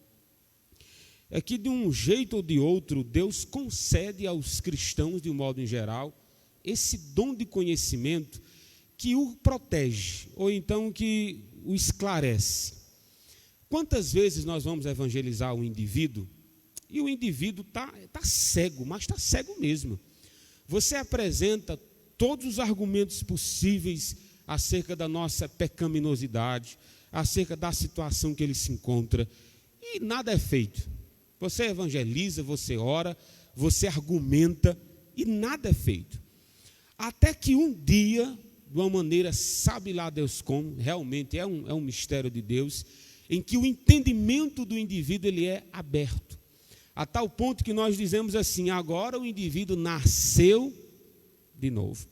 é que de um jeito ou de outro, Deus concede aos cristãos, de um modo em geral, esse dom de conhecimento que o protege, ou então que o esclarece. Quantas vezes nós vamos evangelizar um indivíduo, e o indivíduo está cego, mas está cego mesmo. Você apresenta todos os argumentos possíveis acerca da nossa pecaminosidade, acerca da situação que ele se encontra, e nada é feito. Você evangeliza, você ora, você argumenta, e nada é feito. Até que um dia, de uma maneira, sabe lá Deus como, realmente é um mistério de Deus, em que o entendimento do indivíduo ele é aberto. A tal ponto que nós dizemos assim, agora o indivíduo nasceu de novo.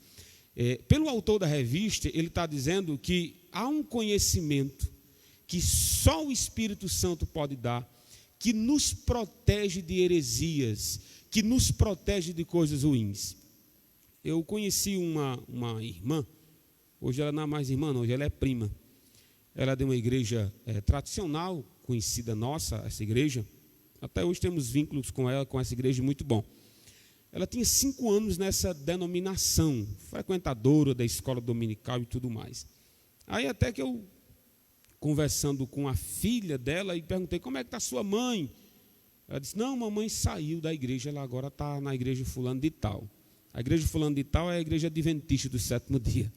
Pelo autor da revista, ele está dizendo que há um conhecimento que só o Espírito Santo pode dar, que nos protege de heresias, que nos protege de coisas ruins. Eu conheci uma irmã, hoje ela não é mais irmã, não, hoje ela é prima. Ela é de uma igreja tradicional, conhecida nossa, essa igreja. Até hoje temos vínculos com ela, com essa igreja, muito bom. Ela tinha 5 anos nessa denominação, frequentadora da escola dominical e tudo mais. Aí até que eu, conversando com a filha dela, e perguntei, como é que está sua mãe? Ela disse, não, mamãe saiu da igreja, ela agora está na igreja fulano de tal. A igreja fulano de tal é a igreja adventista do 7º dia.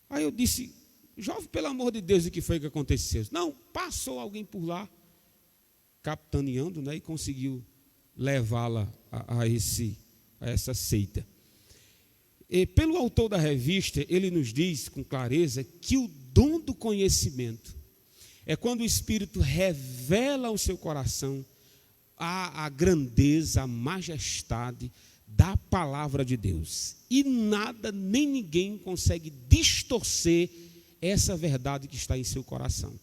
Aí eu disse, jovem, pelo amor de Deus, o que foi que aconteceu? Não, passou alguém por lá, capitaneando, né, e conseguiu levá-la a essa seita. E pelo autor da revista, ele nos diz com clareza que o dom do conhecimento é quando o Espírito revela ao seu coração a grandeza, a majestade da palavra de Deus. E nada, nem ninguém consegue distorcer essa verdade que está em seu coração.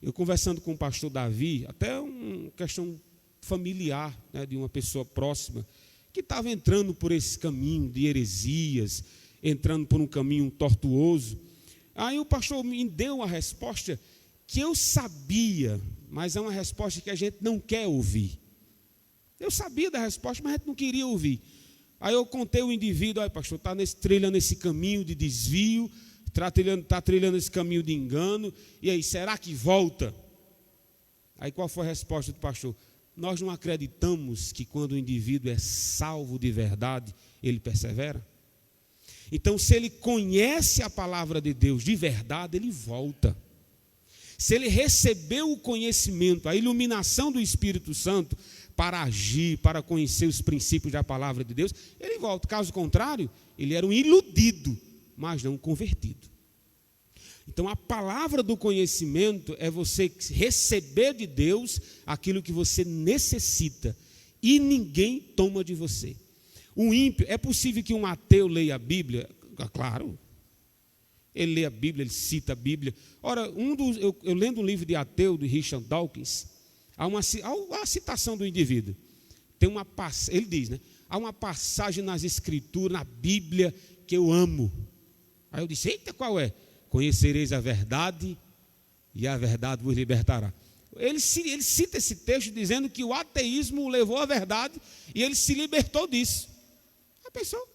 Eu conversando com o pastor Davi, até uma questão familiar, né, de uma pessoa próxima, que estava entrando por esse caminho de heresias, entrando por um caminho tortuoso. Aí o pastor me deu uma resposta que eu sabia, mas é uma resposta que a gente não quer ouvir. Eu sabia da resposta, mas a gente não queria ouvir. Aí eu contei o indivíduo, pastor, está trilhando esse caminho de desvio, está trilhando esse caminho de engano, e aí, será que volta? Aí qual foi a resposta do pastor? Nós não acreditamos que quando o indivíduo é salvo de verdade, ele persevera? Então, se ele conhece a palavra de Deus de verdade, ele volta. Se ele recebeu o conhecimento, a iluminação do Espírito Santo para agir, para conhecer os princípios da palavra de Deus, ele volta. Caso contrário, ele era um iludido, mas não convertido. Então, a palavra do conhecimento é você receber de Deus aquilo que você necessita e ninguém toma de você. O ímpio, é possível que um ateu leia a Bíblia? Claro. Ele lê a Bíblia, ele cita a Bíblia. Ora, eu lendo um livro de ateu, de Richard Dawkins, há uma citação do indivíduo. Ele diz, né? Há uma passagem nas Escrituras, na Bíblia, que eu amo. Aí eu disse, eita, qual é? Conhecereis a verdade e a verdade vos libertará. Ele cita esse texto dizendo que o ateísmo o levou à verdade e ele se libertou disso. Já pensou?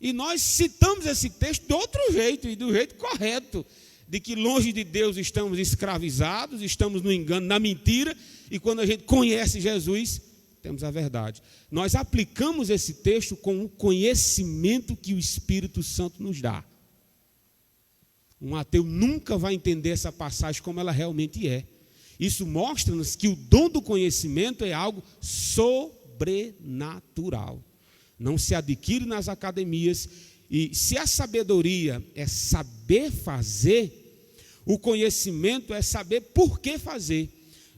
E nós citamos esse texto de outro jeito, e do jeito correto, de que longe de Deus estamos escravizados, estamos no engano, na mentira, e quando a gente conhece Jesus, temos a verdade. Nós aplicamos esse texto com o conhecimento que o Espírito Santo nos dá. Um ateu nunca vai entender essa passagem como ela realmente é. Isso mostra-nos que o dom do conhecimento é algo sobrenatural. Não se adquire nas academias. E se a sabedoria é saber fazer, o conhecimento é saber por que fazer.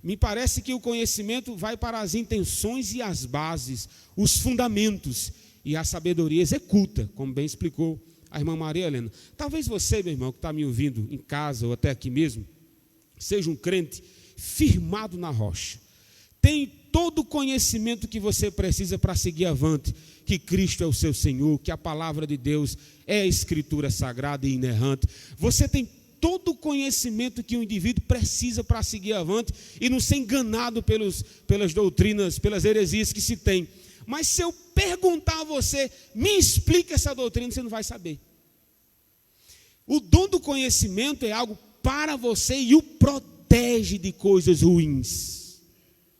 Me parece que o conhecimento vai para as intenções e as bases, os fundamentos. E a sabedoria executa, como bem explicou a irmã Maria Helena. Talvez você, meu irmão, que está me ouvindo em casa ou até aqui mesmo, seja um crente firmado na rocha. Tem todo o conhecimento que você precisa para seguir avante, que Cristo é o seu Senhor, que a palavra de Deus é a Escritura sagrada e inerrante. Você tem todo o conhecimento que o indivíduo precisa para seguir avante e não ser enganado pelas doutrinas, pelas heresias que se tem. Mas se eu perguntar a você, me explica essa doutrina, você não vai saber. O dom do conhecimento é algo para você e o protege de coisas ruins.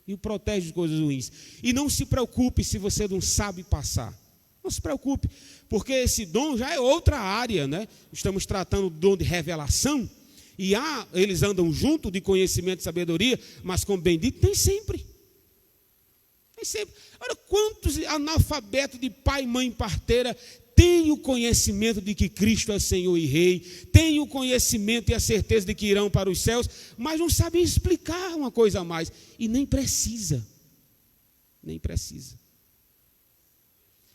E o protege de coisas ruins. E não se preocupe se você não sabe passar. Não se preocupe, porque esse dom já é outra área, né? Estamos tratando do dom de revelação, e eles andam junto de conhecimento e sabedoria, mas como bem dito, nem sempre. Nem sempre. Olha quantos analfabetos de pai, mãe, parteira têm o conhecimento de que Cristo é Senhor e Rei, têm o conhecimento e a certeza de que irão para os céus, mas não sabem explicar uma coisa a mais, e nem precisa. Nem precisa.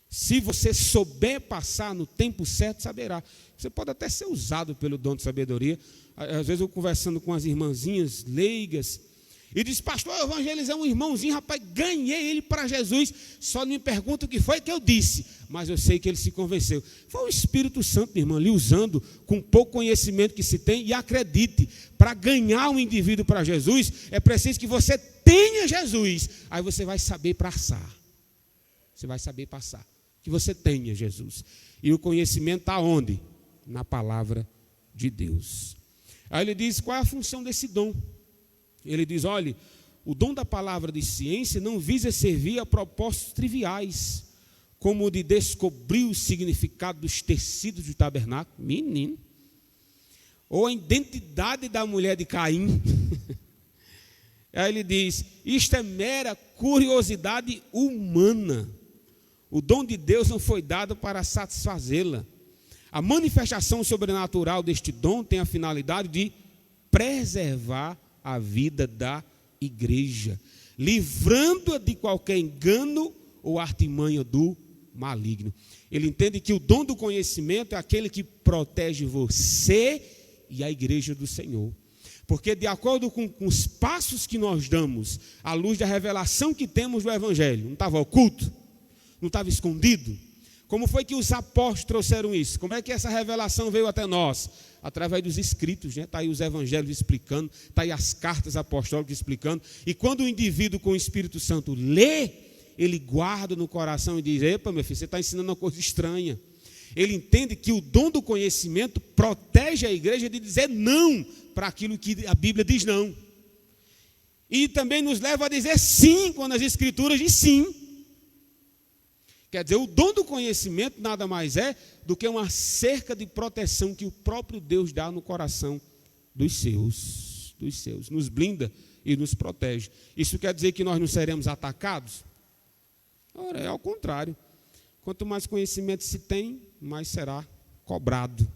Se você souber passar no tempo certo, saberá. Você pode até ser usado pelo dom de sabedoria. Às vezes eu conversando com as irmãzinhas leigas, e diz, pastor, eu evangelizei um irmãozinho, rapaz, ganhei ele para Jesus, só não me pergunta o que foi que eu disse, mas eu sei que ele se convenceu. Foi o Espírito Santo, minha irmã, lhe usando com pouco conhecimento que se tem, e acredite, para ganhar um indivíduo para Jesus, é preciso que você tenha Jesus, aí você vai saber passar. Você vai saber passar, que você tenha Jesus. E o conhecimento está onde? Na palavra de Deus. Aí ele diz, qual é a função desse dom? Ele diz, olha, o dom da palavra de ciência não visa servir a propósitos triviais, como o de descobrir o significado dos tecidos do tabernáculo, menino, ou a identidade da mulher de Caim. Aí ele diz, isto é mera curiosidade humana. O dom de Deus não foi dado para satisfazê-la. A manifestação sobrenatural deste dom tem a finalidade de preservar a vida da igreja, livrando-a de qualquer engano ou artimanha do maligno. Ele entende que o dom do conhecimento é aquele que protege você e a igreja do Senhor. Porque de acordo com os passos que nós damos, à luz da revelação que temos do Evangelho, não estava oculto, não estava escondido. Como foi que os apóstolos trouxeram isso? Como é que essa revelação veio até nós? Através dos escritos, né? Está aí os evangelhos explicando, está aí as cartas apostólicas explicando. E quando o indivíduo com o Espírito Santo lê, ele guarda no coração e diz, epa, meu filho, você está ensinando uma coisa estranha. Ele entende que o dom do conhecimento protege a igreja de dizer não para aquilo que a Bíblia diz não. E também nos leva a dizer sim quando as escrituras dizem sim. Quer dizer, o dom do conhecimento nada mais é do que uma cerca de proteção que o próprio Deus dá no coração dos seus. Nos blinda e nos protege. Isso quer dizer que nós não seremos atacados? Ora, é ao contrário. Quanto mais conhecimento se tem, mais será cobrado.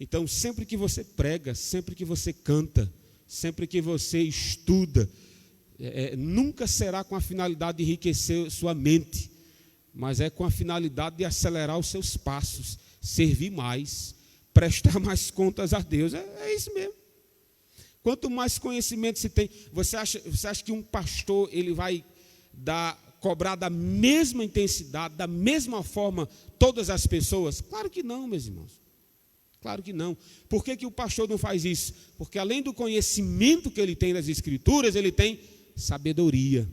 Então, sempre que você prega, sempre que você canta, sempre que você estuda, nunca será com a finalidade de enriquecer sua mente, mas é com a finalidade de acelerar os seus passos, servir mais, prestar mais contas a Deus. É isso mesmo. Quanto mais conhecimento se tem, você acha que um pastor ele vai cobrar da mesma intensidade, da mesma forma, todas as pessoas? Claro que não, meus irmãos. Claro que não. Por que o pastor não faz isso? Porque além do conhecimento que ele tem das Escrituras, ele tem sabedoria.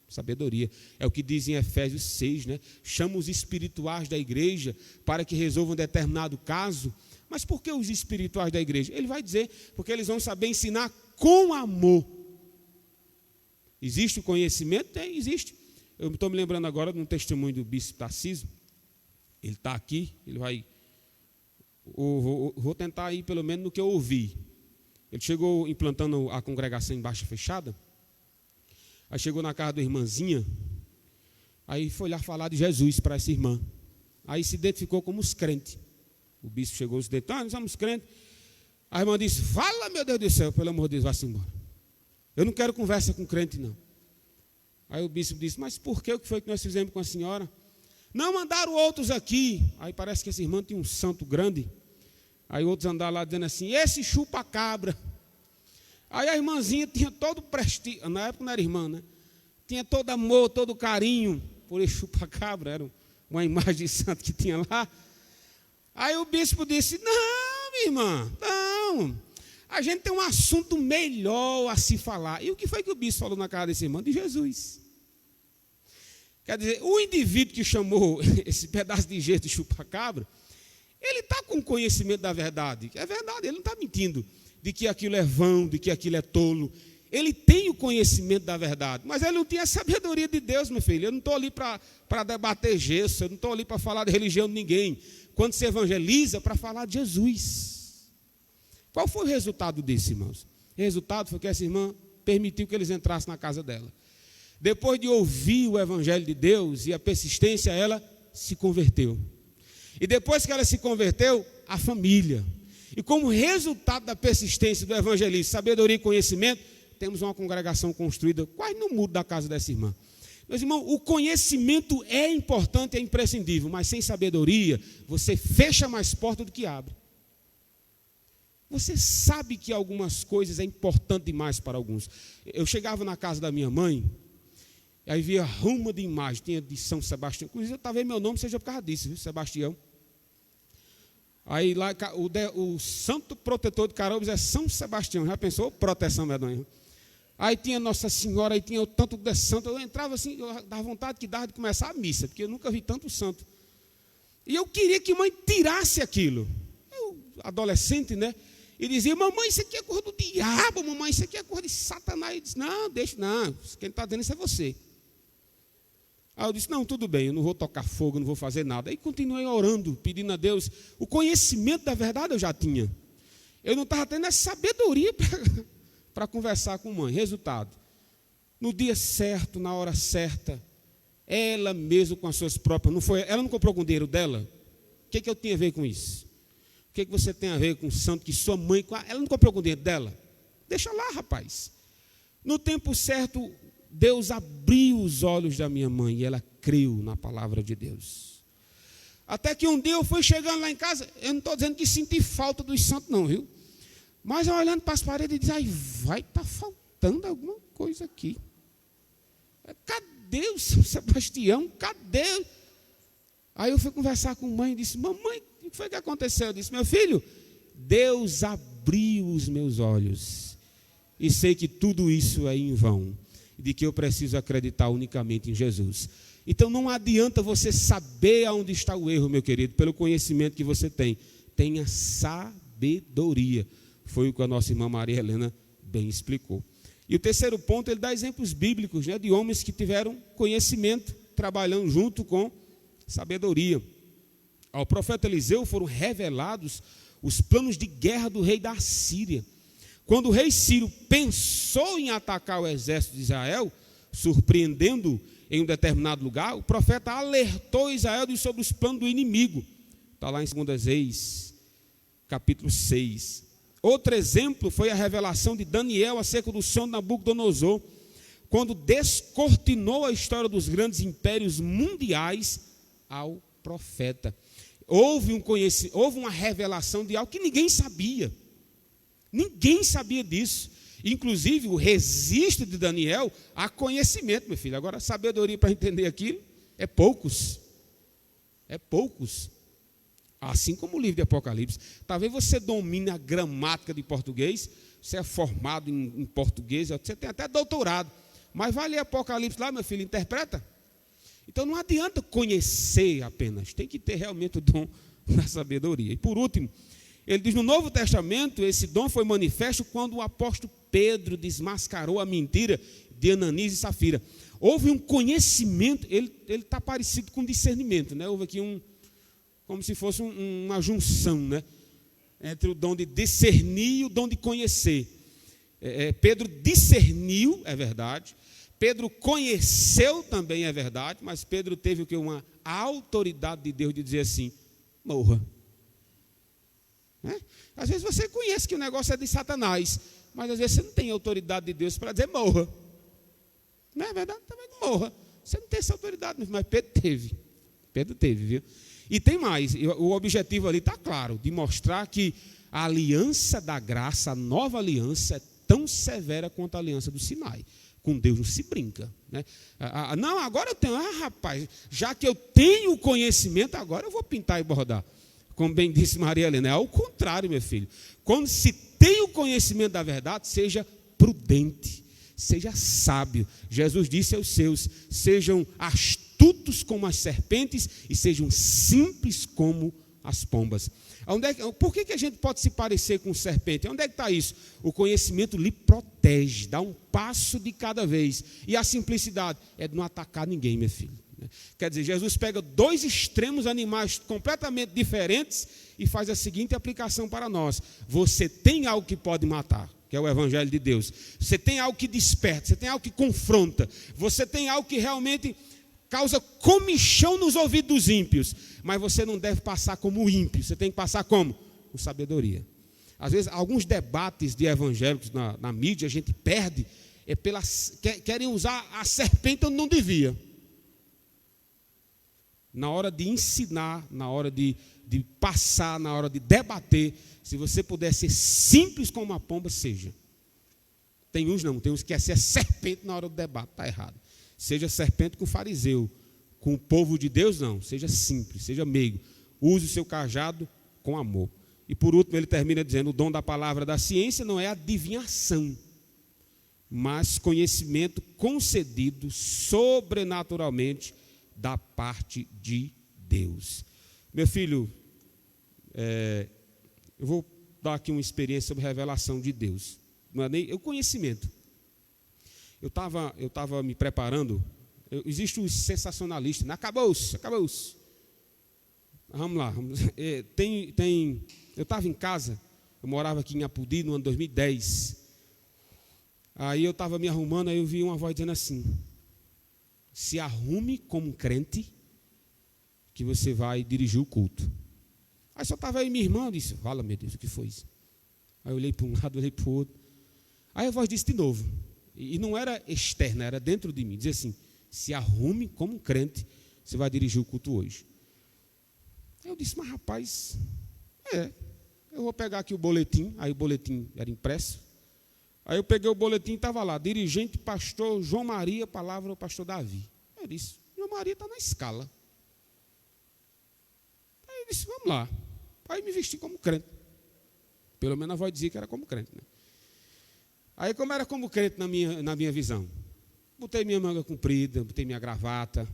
Sabedoria. É o que diz em Efésios 6, né? Chama os espirituais da igreja para que resolvam um determinado caso. Mas por que os espirituais da igreja? Ele vai dizer, porque eles vão saber ensinar com amor. Existe o conhecimento? Tem, existe. Eu estou me lembrando agora de um testemunho do bispo Tarcísio. Ele está aqui, ele vai... Vou tentar ir pelo menos no que eu ouvi. Ele chegou implantando a congregação em Baixa Fechada. Aí chegou na casa da irmãzinha. Aí foi lá falar de Jesus para essa irmã. Aí se identificou como os crentes. O bispo chegou, se identificou, nós somos crentes. A irmã disse, fala, meu Deus do céu, pelo amor de Deus, vá-se embora. Eu não quero conversa com crente, não. Aí o bispo disse, mas por que? O que foi que nós fizemos com a senhora? Não, mandaram outros aqui. Aí parece que essa irmã tinha um santo grande. Aí outros andaram lá dizendo assim, esse chupa-cabra. Aí a irmãzinha tinha todo prestígio, na época não era irmã, né? Tinha todo amor, todo carinho por esse chupa-cabra, era uma imagem de santo que tinha lá. Aí o bispo disse, não, minha irmã, não. A gente tem um assunto melhor a se falar. E o que foi que o bispo falou na cara desse irmão? De Jesus. Quer dizer, o indivíduo que chamou esse pedaço de gesso de chupa-cabra, ele está com conhecimento da verdade. É verdade, ele não está mentindo de que aquilo é vão, de que aquilo é tolo. Ele tem o conhecimento da verdade, mas ele não tem a sabedoria de Deus, meu filho. Eu não estou ali para debater gesso, eu não estou ali para falar de religião de ninguém. Quando se evangeliza, para falar de Jesus. Qual foi o resultado disso, irmãos? O resultado foi que essa irmã permitiu que eles entrassem na casa dela. Depois de ouvir o evangelho de Deus e a persistência, ela se converteu. E depois que ela se converteu, a família. E como resultado da persistência do evangelista, sabedoria e conhecimento, temos uma congregação construída quase no muro da casa dessa irmã. Meus irmãos, o conhecimento é importante, é imprescindível, mas sem sabedoria, você fecha mais portas do que abre. Você sabe que algumas coisas é importante demais para alguns. Eu chegava na casa da minha mãe, aí via ruma de imagem, tinha de São Sebastião, inclusive eu talvez meu nome seja por causa disso, viu? Sebastião. Aí lá, o santo protetor de Carobas é São Sebastião, já pensou? Proteção medonha. Aí tinha Nossa Senhora, aí tinha o tanto de santo, eu entrava assim, eu dava vontade que dava de começar a missa, porque eu nunca vi tanto santo. E eu queria que mãe tirasse aquilo. Eu, adolescente, né? E dizia, mamãe, isso aqui é coisa do diabo, mamãe, isso aqui é coisa de Satanás. E disse, não, deixa, não, quem está dizendo isso é você. Aí eu disse, não, tudo bem, eu não vou tocar fogo, não vou fazer nada. Aí continuei orando, pedindo a Deus. O conhecimento da verdade eu já tinha. Eu não estava tendo essa sabedoria para conversar com mãe. Resultado, no dia certo, na hora certa, ela mesmo com as suas próprias, ela não comprou com o dinheiro dela? O que eu tinha a ver com isso? O que você tem a ver com o santo que sua mãe, ela não comprou com o dinheiro dela? Deixa lá, rapaz. No tempo certo, Deus abriu os olhos da minha mãe e ela creu na palavra de Deus. Até que um dia eu fui chegando lá em casa, eu não estou dizendo que senti falta dos santos não, viu? Mas eu olhando para as paredes e disse, ai, vai estar faltando alguma coisa aqui. Cadê o São Sebastião? Cadê? Aí eu fui conversar com a mãe e disse, mamãe, o que foi que aconteceu? Eu disse, meu filho, Deus abriu os meus olhos e sei que tudo isso é em vão. De que eu preciso acreditar unicamente em Jesus. Então não adianta você saber aonde está o erro, meu querido, pelo conhecimento que você tem. Tenha sabedoria. Foi o que a nossa irmã Maria Helena bem explicou. E o terceiro ponto, ele dá exemplos bíblicos, né, de homens que tiveram conhecimento, trabalhando junto com sabedoria. Ao profeta Eliseu foram revelados os planos de guerra do rei da Síria. Quando o rei Ciro pensou em atacar o exército de Israel, surpreendendo em um determinado lugar, o profeta alertou Israel sobre os planos do inimigo. Está lá em 2 Reis, capítulo 6. Outro exemplo foi a revelação de Daniel acerca do sonho de Nabucodonosor, quando descortinou a história dos grandes impérios mundiais ao profeta. Houve uma revelação de algo que ninguém sabia. Ninguém sabia disso. Inclusive, o registro de Daniel há conhecimento, meu filho. Agora, sabedoria para entender aquilo é poucos. É poucos. Assim como o livro de Apocalipse. Talvez você domine a gramática de português, você é formado em português, você tem até doutorado. Mas vai ler Apocalipse lá, meu filho, interpreta. Então não adianta conhecer apenas, tem que ter realmente o dom da sabedoria. E por último, ele diz no Novo Testamento, esse dom foi manifesto quando o apóstolo Pedro desmascarou a mentira de Ananias e Safira. Houve um conhecimento, ele está parecido com discernimento, né? Houve aqui como se fosse uma junção, né? Entre o dom de discernir e o dom de conhecer. Pedro discerniu, é verdade. Pedro conheceu também, é verdade. Mas Pedro teve o que? Uma autoridade de Deus de dizer assim: morra. Né? Às vezes você conhece que o negócio é de Satanás, mas às vezes você não tem autoridade de Deus para dizer morra. Não é verdade? Também não morra. Você não tem essa autoridade, mas Pedro teve. Pedro teve, viu? E tem mais, o objetivo ali está claro, de mostrar que a aliança da graça, a nova aliança, é tão severa quanto a aliança do Sinai. Com Deus não se brinca. Né? Não, agora eu tenho, rapaz, já que eu tenho conhecimento, agora eu vou pintar e bordar. Como bem disse Maria Helena, é ao contrário, meu filho. Quando se tem o conhecimento da verdade, seja prudente, seja sábio. Jesus disse aos seus: sejam astutos como as serpentes e sejam simples como as pombas. Por que a gente pode se parecer com serpente? Onde é que está isso? O conhecimento lhe protege, dá um passo de cada vez. E a simplicidade é de não atacar ninguém, meu filho. Quer dizer, Jesus pega dois extremos animais completamente diferentes e faz a seguinte aplicação para nós: você tem algo que pode matar, que é o Evangelho de Deus. Você tem algo que desperta, você tem algo que confronta, você tem algo que realmente causa comichão nos ouvidos dos ímpios, mas você não deve passar como ímpio, você tem que passar como? Com sabedoria. Às vezes, alguns debates de evangélicos na mídia, a gente perde, querem usar a serpente onde não devia. Na hora de ensinar, na hora de passar, na hora de debater, se você puder ser simples como uma pomba, seja. Tem uns que querem ser serpente na hora do debate, está errado. Seja serpente com o fariseu, com o povo de Deus não, seja simples, seja meigo, use o seu cajado com amor. E por último ele termina dizendo: o dom da palavra da ciência não é adivinhação, mas conhecimento concedido sobrenaturalmente da parte de Deus. Meu filho, eu vou dar aqui uma experiência sobre revelação de Deus, não é nem o conhecimento. Eu estava me preparando. Existe os sensacionalistas, né? Acabou-se. Vamos lá. Eu estava em casa, eu morava aqui em Apudi no ano 2010. Aí eu estava me arrumando, aí eu vi uma voz dizendo assim: se arrume como um crente, que você vai dirigir o culto. Aí só estava aí minha irmã, eu disse: fala, meu Deus, o que foi isso? Aí eu olhei para um lado, olhei para o outro. Aí a voz disse de novo. E não era externa, era dentro de mim. Dizia assim: se arrume como um crente, você vai dirigir o culto hoje. Aí eu disse: mas rapaz, eu vou pegar aqui o boletim. Aí o boletim era impresso. Aí eu peguei o boletim e estava lá: dirigente, pastor João Maria, palavra ao pastor Davi. Aí eu disse: João Maria está na escala. Aí eu disse: vamos lá. Aí me vesti como crente. Pelo menos a voz dizia que era como crente, né? Aí, como era como crente na minha visão, botei minha manga comprida, botei minha gravata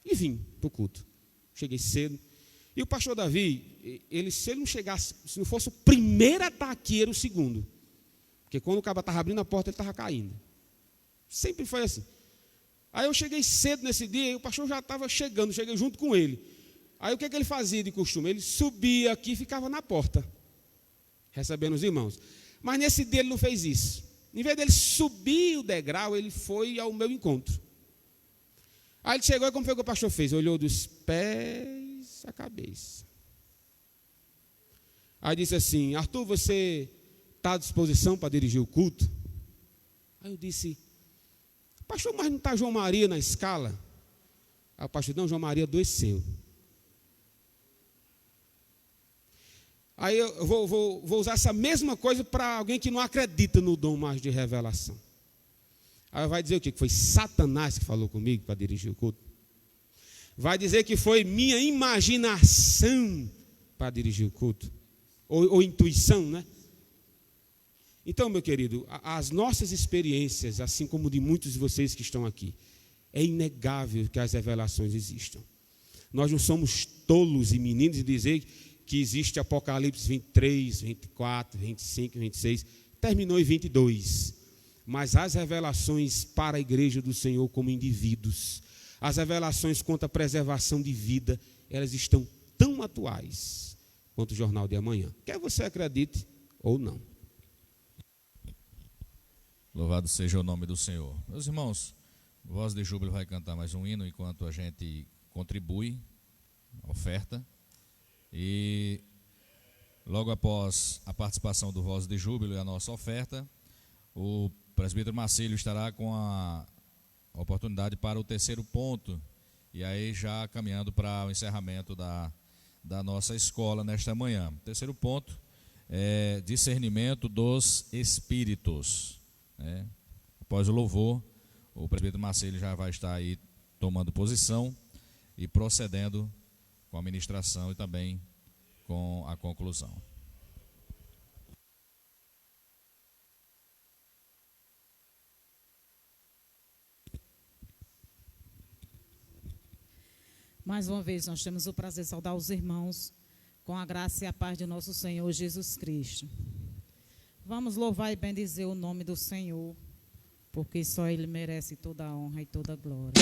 e vim para o culto. Cheguei cedo. E o pastor Davi, se ele não chegasse, se não fosse o primeiro a estar aqui, era o segundo. Porque quando o cara estava abrindo a porta, ele estava caindo. Sempre foi assim. Aí eu cheguei cedo nesse dia e o pastor já estava chegando, cheguei junto com ele. Aí o que ele fazia de costume? Ele subia aqui e ficava na porta, recebendo os irmãos. Mas nesse dia ele não fez isso. Em vez dele subir o degrau, ele foi ao meu encontro. Aí ele chegou e como foi que o pastor fez? Olhou dos pés à cabeça. Aí disse assim: Arthur, você está à disposição para dirigir o culto? Aí eu disse: pastor, mas não está João Maria na escala? Aí o pastor: não, João Maria adoeceu. Aí eu vou usar essa mesma coisa para alguém que não acredita no dom mais de revelação. Aí vai dizer o quê? Que foi Satanás que falou comigo para dirigir o culto? Vai dizer que foi minha imaginação para dirigir o culto? Ou intuição, né? Então, meu querido, as nossas experiências, assim como de muitos de vocês que estão aqui, é inegável que as revelações existam. Nós não somos tolos e meninos de dizer que existe Apocalipse 23, 24, 25, 26, terminou em 22. Mas as revelações para a igreja do Senhor como indivíduos, as revelações quanto à preservação de vida, elas estão tão atuais quanto o jornal de amanhã. Quer você acredite ou não. Louvado seja o nome do Senhor. Meus irmãos, Voz de Júbilo vai cantar mais um hino enquanto a gente contribui, oferta. E logo após a participação do Voz de Júbilo e a nossa oferta, o presbítero Marcílio estará com a oportunidade para o terceiro ponto. E aí já caminhando para o encerramento da nossa escola nesta manhã. O terceiro ponto é discernimento dos espíritos. Após o louvor, o presbítero Marcílio já vai estar aí tomando posição e procedendo com a ministração e também com a conclusão. Mais uma vez, nós temos o prazer de saudar os irmãos com a graça e a paz de nosso Senhor Jesus Cristo. Vamos louvar e bendizer o nome do Senhor, porque só Ele merece toda a honra e toda a glória.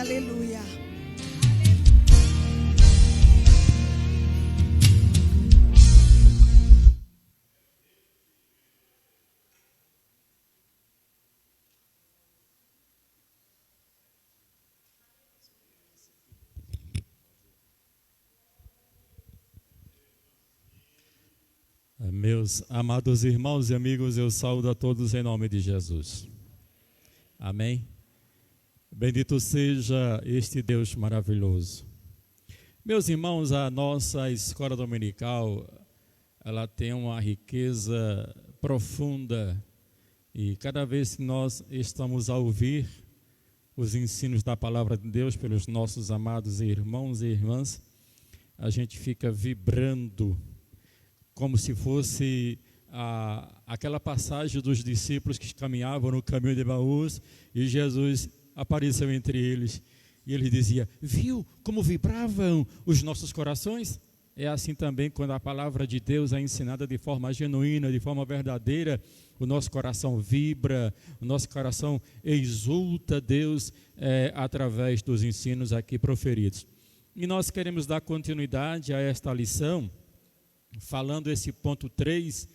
aleluia. Meus amados irmãos e amigos, eu saúdo a todos em nome de Jesus. Amém? Bendito seja este Deus maravilhoso. Meus irmãos, a nossa escola dominical, ela tem uma riqueza profunda e cada vez que nós estamos a ouvir os ensinos da palavra de Deus pelos nossos amados irmãos e irmãs, a gente fica vibrando como se fosse aquela passagem dos discípulos que caminhavam no caminho de Emaús e Jesus apareceu entre eles e ele dizia: viu como vibravam os nossos corações? É assim também quando a palavra de Deus é ensinada de forma genuína, de forma verdadeira, o nosso coração vibra, o nosso coração exulta Deus através dos ensinos aqui proferidos. E nós queremos dar continuidade a esta lição, falando esse ponto 3,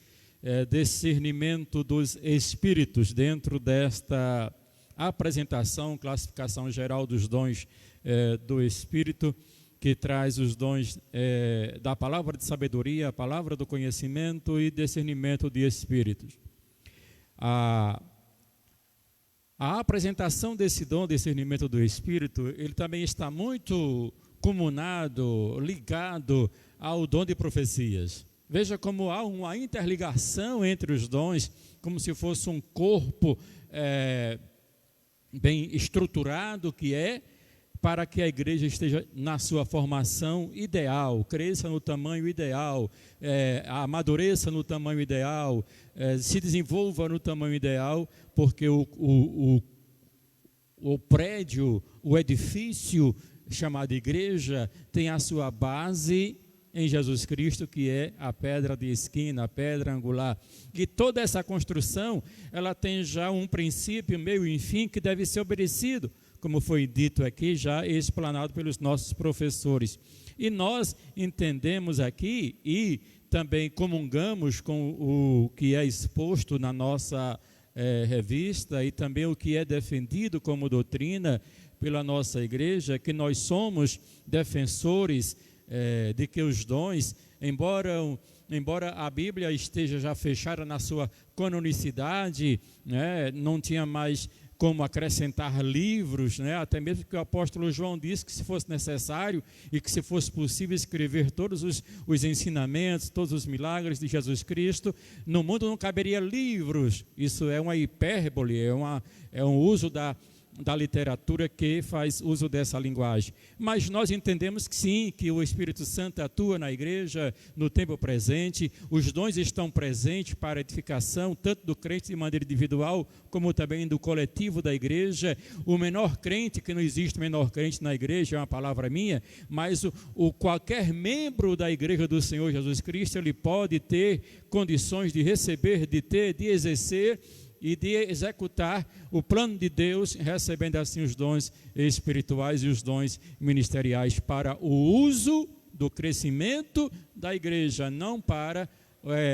discernimento dos espíritos, dentro desta apresentação, classificação geral dos dons do Espírito, que traz os dons da palavra de sabedoria, a palavra do conhecimento e discernimento de espíritos. A apresentação desse dom, discernimento do Espírito, ele também está muito comunado, ligado ao dom de profecias. Veja como há uma interligação entre os dons, como se fosse um corpo bem estruturado que para que a igreja esteja na sua formação ideal, cresça no tamanho ideal, amadureça no tamanho ideal, se desenvolva no tamanho ideal, porque o prédio, o edifício chamado igreja tem a sua base em Jesus Cristo, que é a pedra de esquina, a pedra angular. E toda essa construção, ela tem já um princípio, meio e fim, que deve ser obedecido, como foi dito aqui, já explanado pelos nossos professores. E nós entendemos aqui e também comungamos com o que é exposto na nossa revista e também o que é defendido como doutrina pela nossa igreja, que nós somos defensores de que os dons, embora a Bíblia esteja já fechada na sua canonicidade, não tinha mais como acrescentar livros, até mesmo que o apóstolo João disse que se fosse necessário e que se fosse possível escrever todos os ensinamentos, todos os milagres de Jesus Cristo, no mundo não caberia livros. Isso é uma hipérbole, é um uso da literatura que faz uso dessa linguagem. Mas nós entendemos que sim, que o Espírito Santo atua na igreja no tempo presente, os dons estão presentes para a edificação, tanto do crente de maneira individual, como também do coletivo da igreja. O menor crente, que não existe menor crente na igreja, é uma palavra minha, mas qualquer membro da igreja do Senhor Jesus Cristo, ele pode ter condições de receber, de exercer e de executar o plano de Deus, recebendo assim os dons espirituais e os dons ministeriais para o uso do crescimento da igreja, não para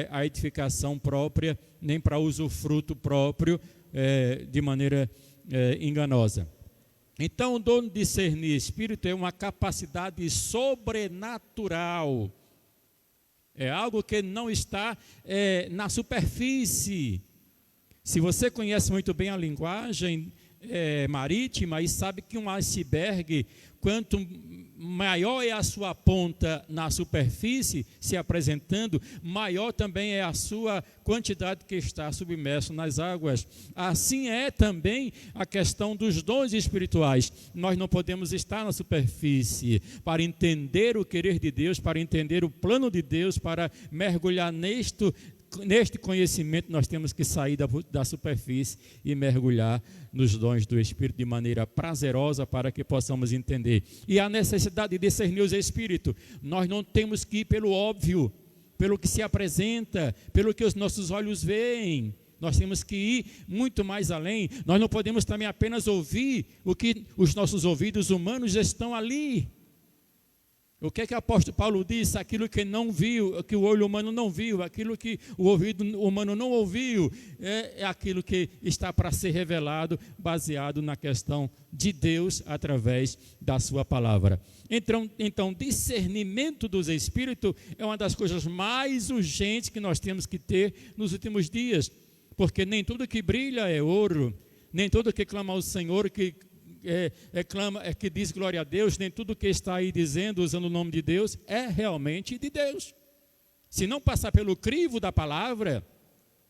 a edificação própria, nem para uso fruto próprio de maneira enganosa. Então, o dom de discernir espírito é uma capacidade sobrenatural, é algo que não está na superfície. Se você conhece muito bem a linguagem marítima e sabe que um iceberg, quanto maior é a sua ponta na superfície se apresentando, maior também é a sua quantidade que está submerso nas águas. Assim é também a questão dos dons espirituais. Nós não podemos estar na superfície para entender o querer de Deus, para entender o plano de Deus, para mergulhar neste conhecimento. Nós temos que sair da superfície e mergulhar nos dons do Espírito de maneira prazerosa para que possamos entender. E a necessidade de discernir os Espíritos. Nós não temos que ir pelo óbvio, pelo que se apresenta, pelo que os nossos olhos veem. Nós temos que ir muito mais além. Nós não podemos também apenas ouvir o que os nossos ouvidos humanos estão ali. O que é que o apóstolo Paulo diz? Aquilo que não viu, que o olho humano não viu, aquilo que o ouvido humano não ouviu, é aquilo que está para ser revelado, baseado na questão de Deus através da sua palavra. Então, discernimento dos espíritos é uma das coisas mais urgentes que nós temos que ter nos últimos dias, porque nem tudo que brilha é ouro, nem tudo que clama ao Senhor que diz glória a Deus, nem tudo que está aí dizendo, usando o nome de Deus, é realmente de Deus. Se não passar pelo crivo da palavra,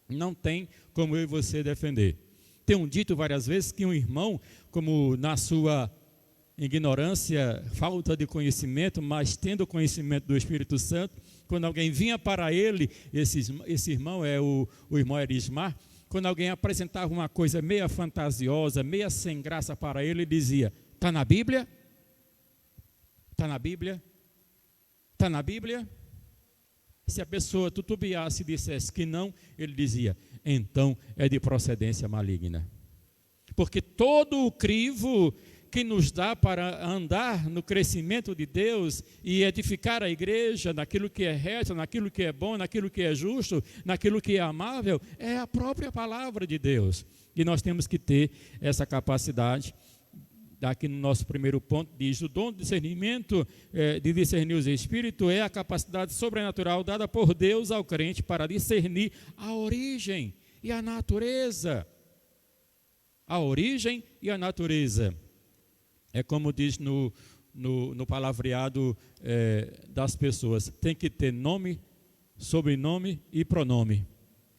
não tem como eu e você defender. Tenho dito várias vezes que um irmão, como na sua ignorância, falta de conhecimento, mas tendo conhecimento do Espírito Santo, quando alguém vinha para ele, esse irmão é o irmão Erismar, quando alguém apresentava uma coisa meia fantasiosa, meia sem graça para ele, ele dizia: está na Bíblia? Está na Bíblia? Está na Bíblia? Se a pessoa tutubiasse e dissesse que não, ele dizia: então é de procedência maligna. Porque todo o crivo que nos dá para andar no crescimento de Deus e edificar a igreja naquilo que é reto, naquilo que é bom, naquilo que é justo, naquilo que é amável, é a própria palavra de Deus. E nós temos que ter essa capacidade. Aqui no nosso primeiro ponto diz: o dom de discernimento, de discernir os espíritos, é a capacidade sobrenatural dada por Deus ao crente para discernir a origem e a natureza. A origem e a natureza. É como diz no palavreado das pessoas: tem que ter nome, sobrenome e pronome.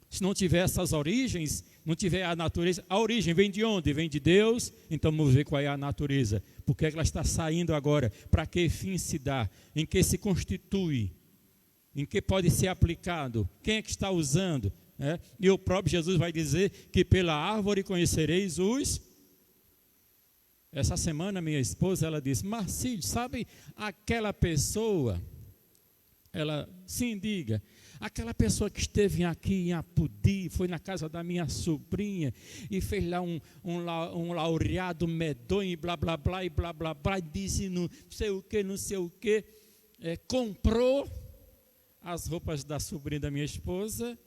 Se não tiver essas origens, não tiver a natureza, a origem vem de onde? Vem de Deus. Então vamos ver qual é a natureza. Por que ela está saindo agora? Para que fim se dá? Em que se constitui? Em que pode ser aplicado? Quem é que está usando? E o próprio Jesus vai dizer que pela árvore conhecereis os... Essa semana minha esposa, ela disse: Marcílio, sabe aquela pessoa, ela, sim, diga, aquela pessoa que esteve aqui em Apudi, foi na casa da minha sobrinha e fez lá um laureado medonho e blá, blá, blá, e blá, blá, blá, e disse não sei o que, comprou as roupas da sobrinha da minha esposa,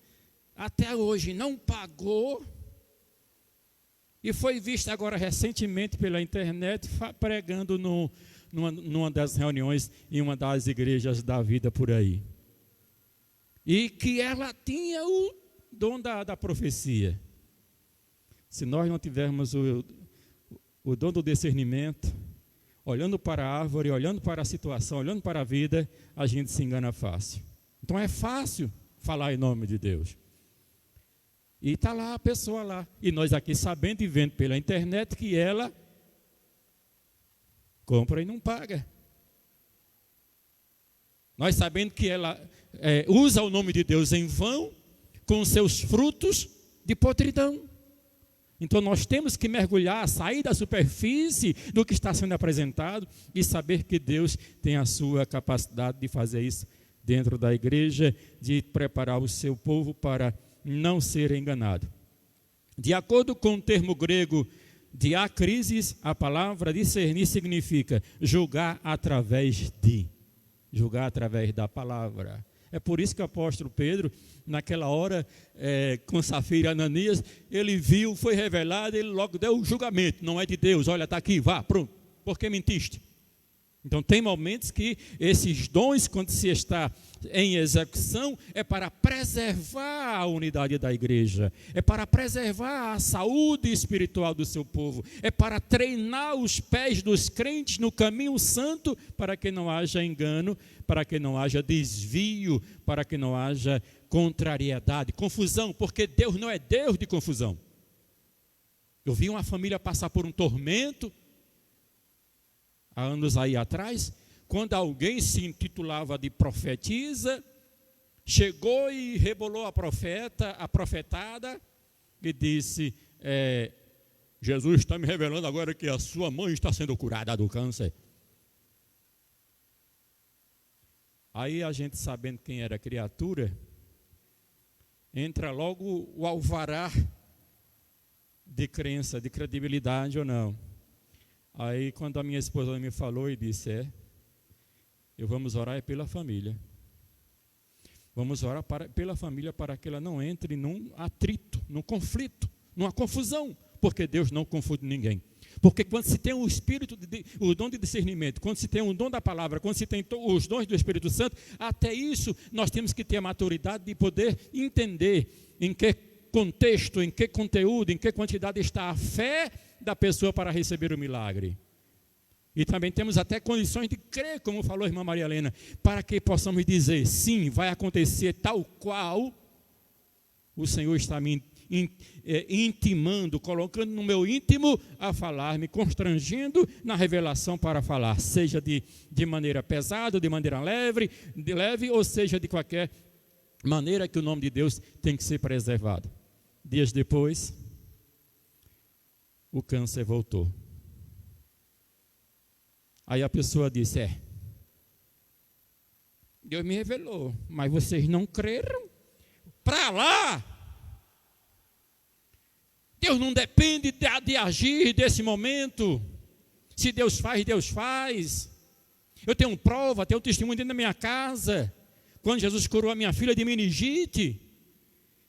até hoje não pagou, e foi vista agora recentemente pela internet pregando numa das reuniões em uma das igrejas da vida por aí. E que ela tinha o dom da profecia. Se nós não tivermos o dom do discernimento, olhando para a árvore, olhando para a situação, olhando para a vida, a gente se engana fácil. Então é fácil falar em nome de Deus. E está lá a pessoa lá. E nós aqui sabendo e vendo pela internet que ela compra e não paga. Nós sabendo que ela usa o nome de Deus em vão, com seus frutos de podridão. Então nós temos que mergulhar, sair da superfície do que está sendo apresentado e saber que Deus tem a sua capacidade de fazer isso dentro da igreja, de preparar o seu povo para não ser enganado. De acordo com o termo grego diacrisis, a palavra discernir significa julgar através da palavra. É por isso que o apóstolo Pedro, naquela hora, com Safira e Ananias, ele viu, foi revelado, ele logo deu o julgamento. Não é de Deus, olha, está aqui, vá, pronto, por que mentiste? Então tem momentos que esses dons, quando se está em execução, é para preservar a unidade da igreja, é para preservar a saúde espiritual do seu povo, é para treinar os pés dos crentes no caminho santo, para que não haja engano, para que não haja desvio, para que não haja contrariedade, confusão, porque Deus não é Deus de confusão. Eu vi uma família passar por um tormento há anos aí atrás, quando alguém se intitulava de profetisa, chegou e rebolou a profetada, e disse: Jesus está me revelando agora que a sua mãe está sendo curada do câncer. Aí a gente, sabendo quem era a criatura, entra logo o alvará de crença, de credibilidade ou não. Aí quando a minha esposa me falou e disse, vamos orar pela família. Vamos orar pela família para que ela não entre num atrito, num conflito, numa confusão, porque Deus não confunde ninguém. Porque quando se tem o espírito, o dom de discernimento, quando se tem o dom da palavra, quando se tem os dons do Espírito Santo, até isso nós temos que ter a maturidade de poder entender em que contexto, em que conteúdo, em que quantidade está a fé da pessoa para receber o milagre. E também temos até condições de crer, como falou a irmã Maria Helena, para que possamos dizer, sim, vai acontecer tal qual o Senhor está me intimando, colocando no meu íntimo a falar, me constrangendo na revelação para falar, seja de maneira pesada, de maneira leve, ou seja de qualquer maneira que o nome de Deus tem que ser preservado. Dias depois, o câncer voltou. Aí a pessoa disse, Deus me revelou, mas vocês não creram? Para lá! Deus não depende de agir desse momento. Se Deus faz, Deus faz. Eu tenho prova, tenho testemunho dentro da minha casa. Quando Jesus curou a minha filha de meningite,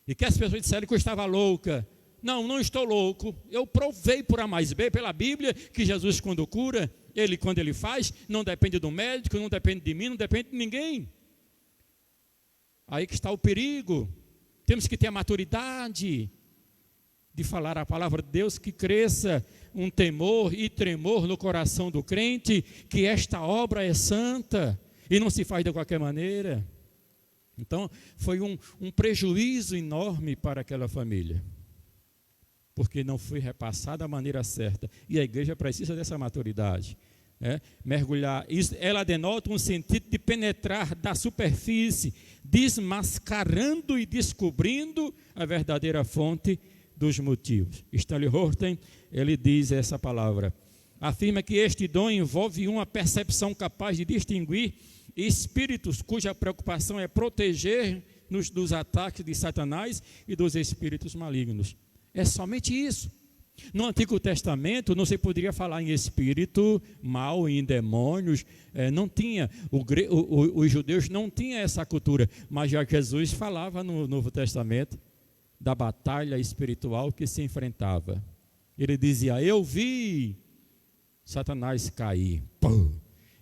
e que as pessoas disseram que eu estava louca. Não estou louco. Eu provei por A mais B, pela Bíblia, que Jesus quando cura, quando ele faz, não depende do médico, não depende de mim, não depende de ninguém. Aí que está o perigo. Temos que ter a maturidade de falar a palavra de Deus, que cresça um temor e tremor no coração do crente, que esta obra é santa e não se faz de qualquer maneira. Então, foi um prejuízo enorme para aquela família, porque não foi repassada da maneira certa. E a igreja precisa dessa maturidade. Mergulhar. Ela denota um sentido de penetrar da superfície, desmascarando e descobrindo a verdadeira fonte dos motivos. Stanley Horton, ele diz essa palavra, afirma que este dom envolve uma percepção capaz de distinguir espíritos cuja preocupação é proteger-nos dos ataques de Satanás e dos espíritos malignos. É somente isso. No Antigo Testamento não se poderia falar em espírito mal, em demônios, não tinha, os judeus não tinham essa cultura, mas já Jesus falava no Novo Testamento da batalha espiritual que se enfrentava. Ele dizia, eu vi Satanás cair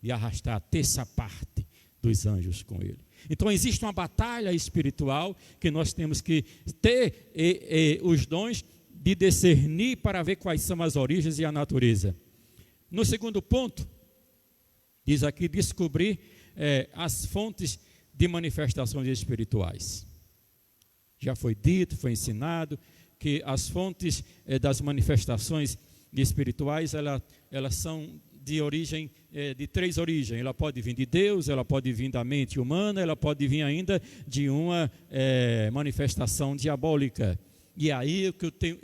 e arrastar a terça parte dos anjos com ele. Então existe uma batalha espiritual que nós temos que ter os dons de discernir para ver quais são as origens e a natureza. No segundo ponto, diz aqui, descobrir as fontes de manifestações espirituais. Já foi dito, foi ensinado, que as fontes das manifestações espirituais, elas são de origem, de três origens. Ela pode vir de Deus, ela pode vir da mente humana, ela pode vir ainda de uma manifestação diabólica. E aí o que eu tenho,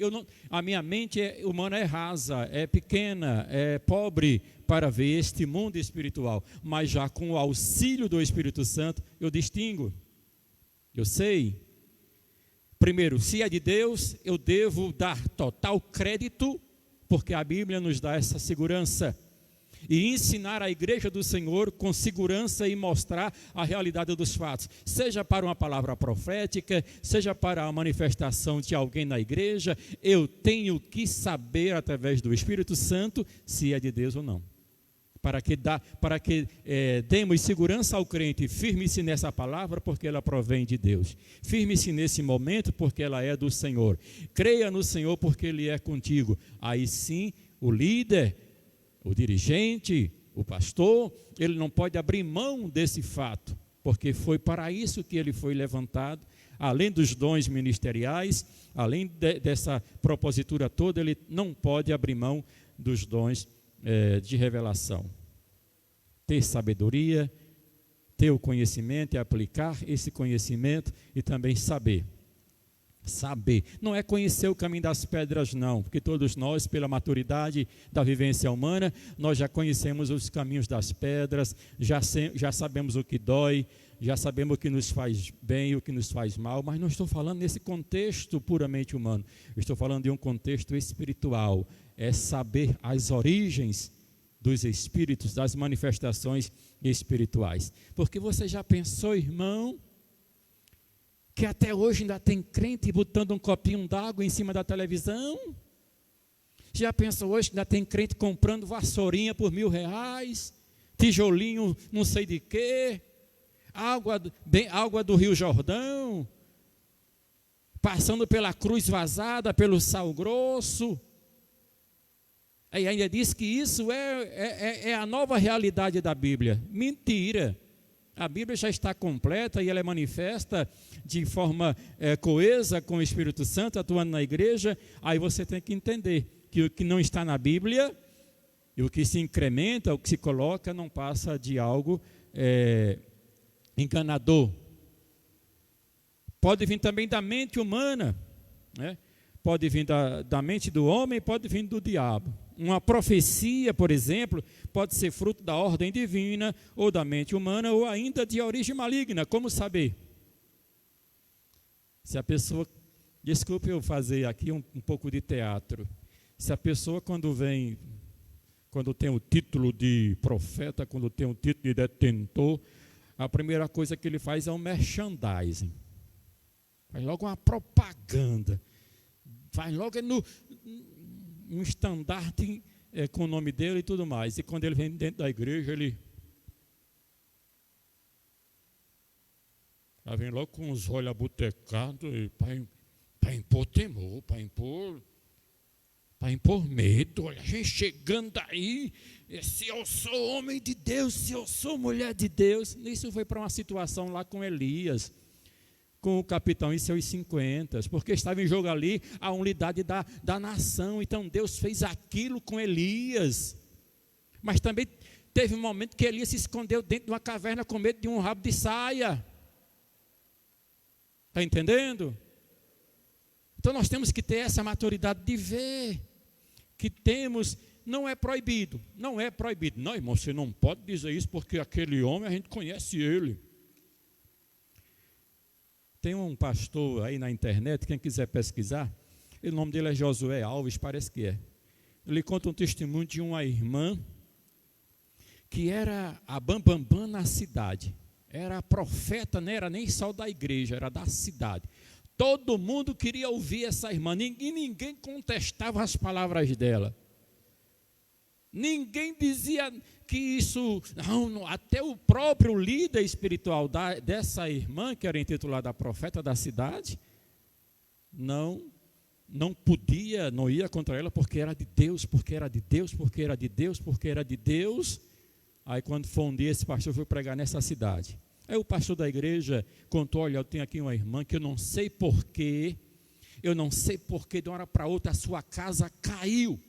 a minha mente humana é rasa, é pequena, é pobre para ver este mundo espiritual. Mas já com o auxílio do Espírito Santo, eu distingo. Eu sei. Primeiro, se é de Deus, eu devo dar total crédito, porque a Bíblia nos dá essa segurança. E ensinar a igreja do Senhor com segurança e mostrar a realidade dos fatos. Seja para uma palavra profética, seja para a manifestação de alguém na igreja, eu tenho que saber através do Espírito Santo se é de Deus ou não. Para que demos segurança ao crente, firme-se nessa palavra porque ela provém de Deus. Firme-se nesse momento porque ela é do Senhor. Creia no Senhor porque Ele é contigo. Aí sim, o líder, o dirigente, o pastor, ele não pode abrir mão desse fato, porque foi para isso que ele foi levantado. Além dos dons ministeriais, além dessa propositura toda, ele não pode abrir mão dos dons de revelação. Ter sabedoria, ter o conhecimento e aplicar esse conhecimento e também saber. Saber. Não é conhecer o caminho das pedras, não, porque todos nós, pela maturidade da vivência humana, nós já conhecemos os caminhos das pedras, já sabemos o que dói, já sabemos o que nos faz bem e o que nos faz mal, mas não estou falando nesse contexto puramente humano, estou falando de um contexto espiritual, é saber as origens dos espíritos, das manifestações espirituais. Porque você já pensou, irmão, que até hoje ainda tem crente botando um copinho d'água em cima da televisão? Já pensou hoje que ainda tem crente comprando vassourinha por R$1.000, tijolinho não sei de quê, água do Rio Jordão, passando pela cruz vazada, pelo sal grosso? E ainda diz que isso é a nova realidade da Bíblia. Mentira! A Bíblia já está completa e ela é manifesta de forma coesa com o Espírito Santo atuando na igreja. Aí você tem que entender que o que não está na Bíblia e o que se incrementa, o que se coloca, não passa de algo enganador. Pode vir também da mente humana, né? Pode vir da mente do homem, pode vir do diabo. Uma profecia, por exemplo, pode ser fruto da ordem divina, ou da mente humana, ou ainda de origem maligna. Como saber? Se a pessoa, desculpe eu fazer aqui um pouco de teatro, se a pessoa quando tem o título de profeta, quando tem o título de detentor, a primeira coisa que ele faz é um merchandising. Faz logo uma propaganda. Faz logo um estandarte com o nome dele e tudo mais. E quando ele vem dentro da igreja, ele vem logo com os olhos abutecados para impor temor, para impor medo. Olha, a gente chegando aí, se eu sou homem de Deus, se eu sou mulher de Deus. Isso foi para uma situação lá com Elias, com o capitão e seus 50, porque estava em jogo ali a unidade da nação. Então Deus fez aquilo com Elias. Mas também teve um momento que Elias se escondeu dentro de uma caverna com medo de um rabo de saia. Está entendendo? Então nós temos que ter essa maturidade de ver que temos, não é proibido. Não, irmão, você não pode dizer isso porque aquele homem a gente conhece ele. Tem um pastor aí na internet, quem quiser pesquisar, o nome dele é Josué Alves, parece que é. Ele conta um testemunho de uma irmã que era a bambambam na cidade. Era a profeta, não era nem só da igreja, era da cidade. Todo mundo queria ouvir essa irmã, ninguém contestava as palavras dela. Ninguém dizia que isso, não, até o próprio líder espiritual dessa irmã, que era intitulada a profeta da cidade, não podia, não ia contra ela, porque era de Deus, porque era de Deus, porque era de Deus, porque era de Deus. Aí quando foi um dia, esse pastor foi pregar nessa cidade. Aí o pastor da igreja contou, olha, eu tenho aqui uma irmã que eu não sei porquê, de uma hora para outra a sua casa caiu.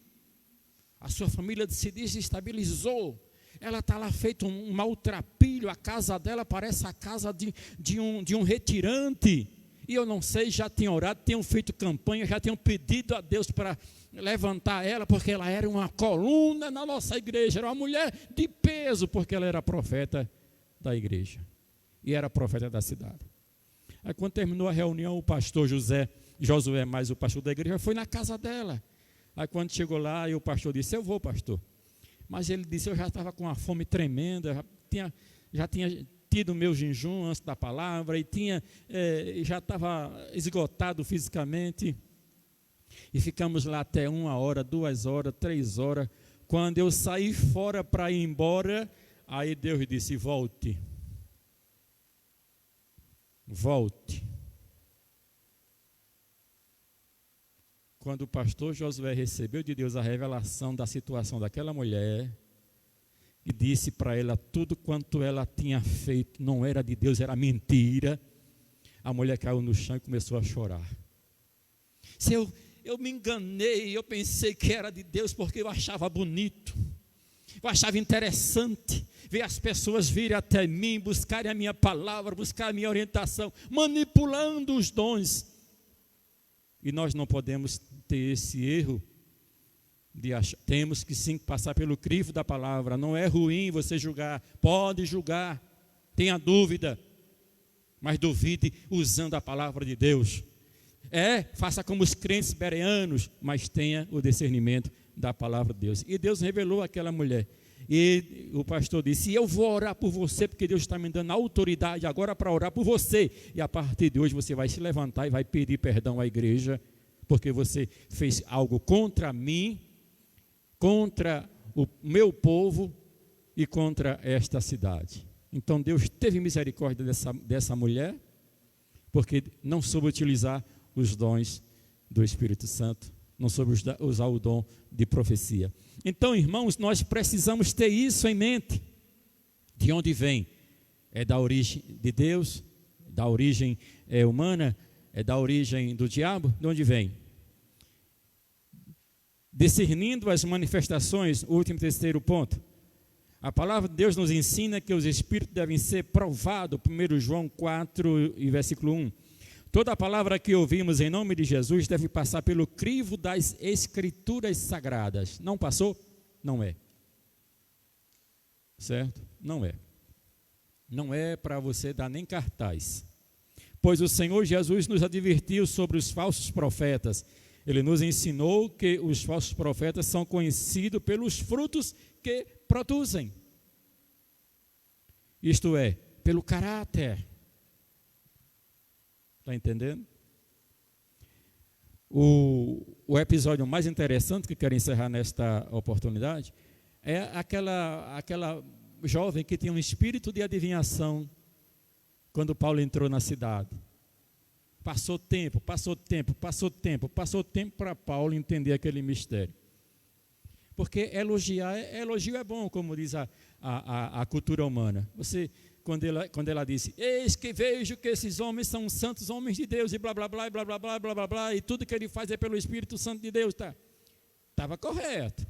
A sua família se desestabilizou. Ela está lá feito um maltrapilho. A casa dela parece a casa de um retirante. E eu não sei, já tinham orado, tinham feito campanha, já tinham pedido a Deus para levantar ela, porque ela era uma coluna na nossa igreja. Era uma mulher de peso, porque ela era profeta da igreja. E era profeta da cidade. Aí quando terminou a reunião, o pastor Josué mais o pastor da igreja, foi na casa dela. Aí quando chegou lá, o pastor disse, eu vou, pastor. Mas ele disse, eu já estava com uma fome tremenda, já tinha tido meu jejum antes da palavra, e já estava esgotado fisicamente. E ficamos lá até 1 hora, 2 horas, 3 horas. Quando eu saí fora para ir embora, aí Deus disse, volte. Volte. Quando o pastor Josué recebeu de Deus a revelação da situação daquela mulher, e disse para ela tudo quanto ela tinha feito, não era de Deus, era mentira, a mulher caiu no chão e começou a chorar. Se eu me enganei, eu pensei que era de Deus porque eu achava bonito, eu achava interessante ver as pessoas virem até mim, buscarem a minha palavra, buscar a minha orientação, manipulando os dons. E nós não podemos ter esse erro de achar. Temos que sim passar pelo crivo da palavra. Não é ruim você julgar. Pode julgar. Tenha dúvida. Mas duvide usando a palavra de Deus. Faça como os crentes bereanos, mas tenha o discernimento da palavra de Deus. E Deus revelou àquela mulher. E o pastor disse: eu vou orar por você, porque Deus está me dando autoridade agora para orar por você. E a partir de hoje você vai se levantar e vai pedir perdão à igreja, porque você fez algo contra mim, contra o meu povo e contra esta cidade. Então Deus teve misericórdia dessa mulher, porque não soube utilizar os dons do Espírito Santo, não soube usar o dom de profecia. Então, irmãos, nós precisamos ter isso em mente. De onde vem? É da origem de Deus? Da origem humana? É da origem do diabo? De onde vem? Discernindo as manifestações, último terceiro ponto. A palavra de Deus nos ensina que os espíritos devem ser provados, 1 João 4 e versículo 1. Toda a palavra que ouvimos em nome de Jesus deve passar pelo crivo das escrituras sagradas. Não passou? Não é. Certo? Não é. Não é para você dar nem cartaz. Pois o Senhor Jesus nos advertiu sobre os falsos profetas. Ele nos ensinou que os falsos profetas são conhecidos pelos frutos que produzem. Isto é, pelo caráter. Está entendendo? O episódio mais interessante que quero encerrar nesta oportunidade é aquela jovem que tinha um espírito de adivinhação quando Paulo entrou na cidade. Passou tempo para Paulo entender aquele mistério. Porque elogio é bom, como diz a cultura humana. Quando ela disse: eis que vejo que esses homens são santos homens de Deus, e blá blá blá, blá blá blá, blá blá blá, e tudo que ele faz é pelo Espírito Santo de Deus, tá? Estava correto.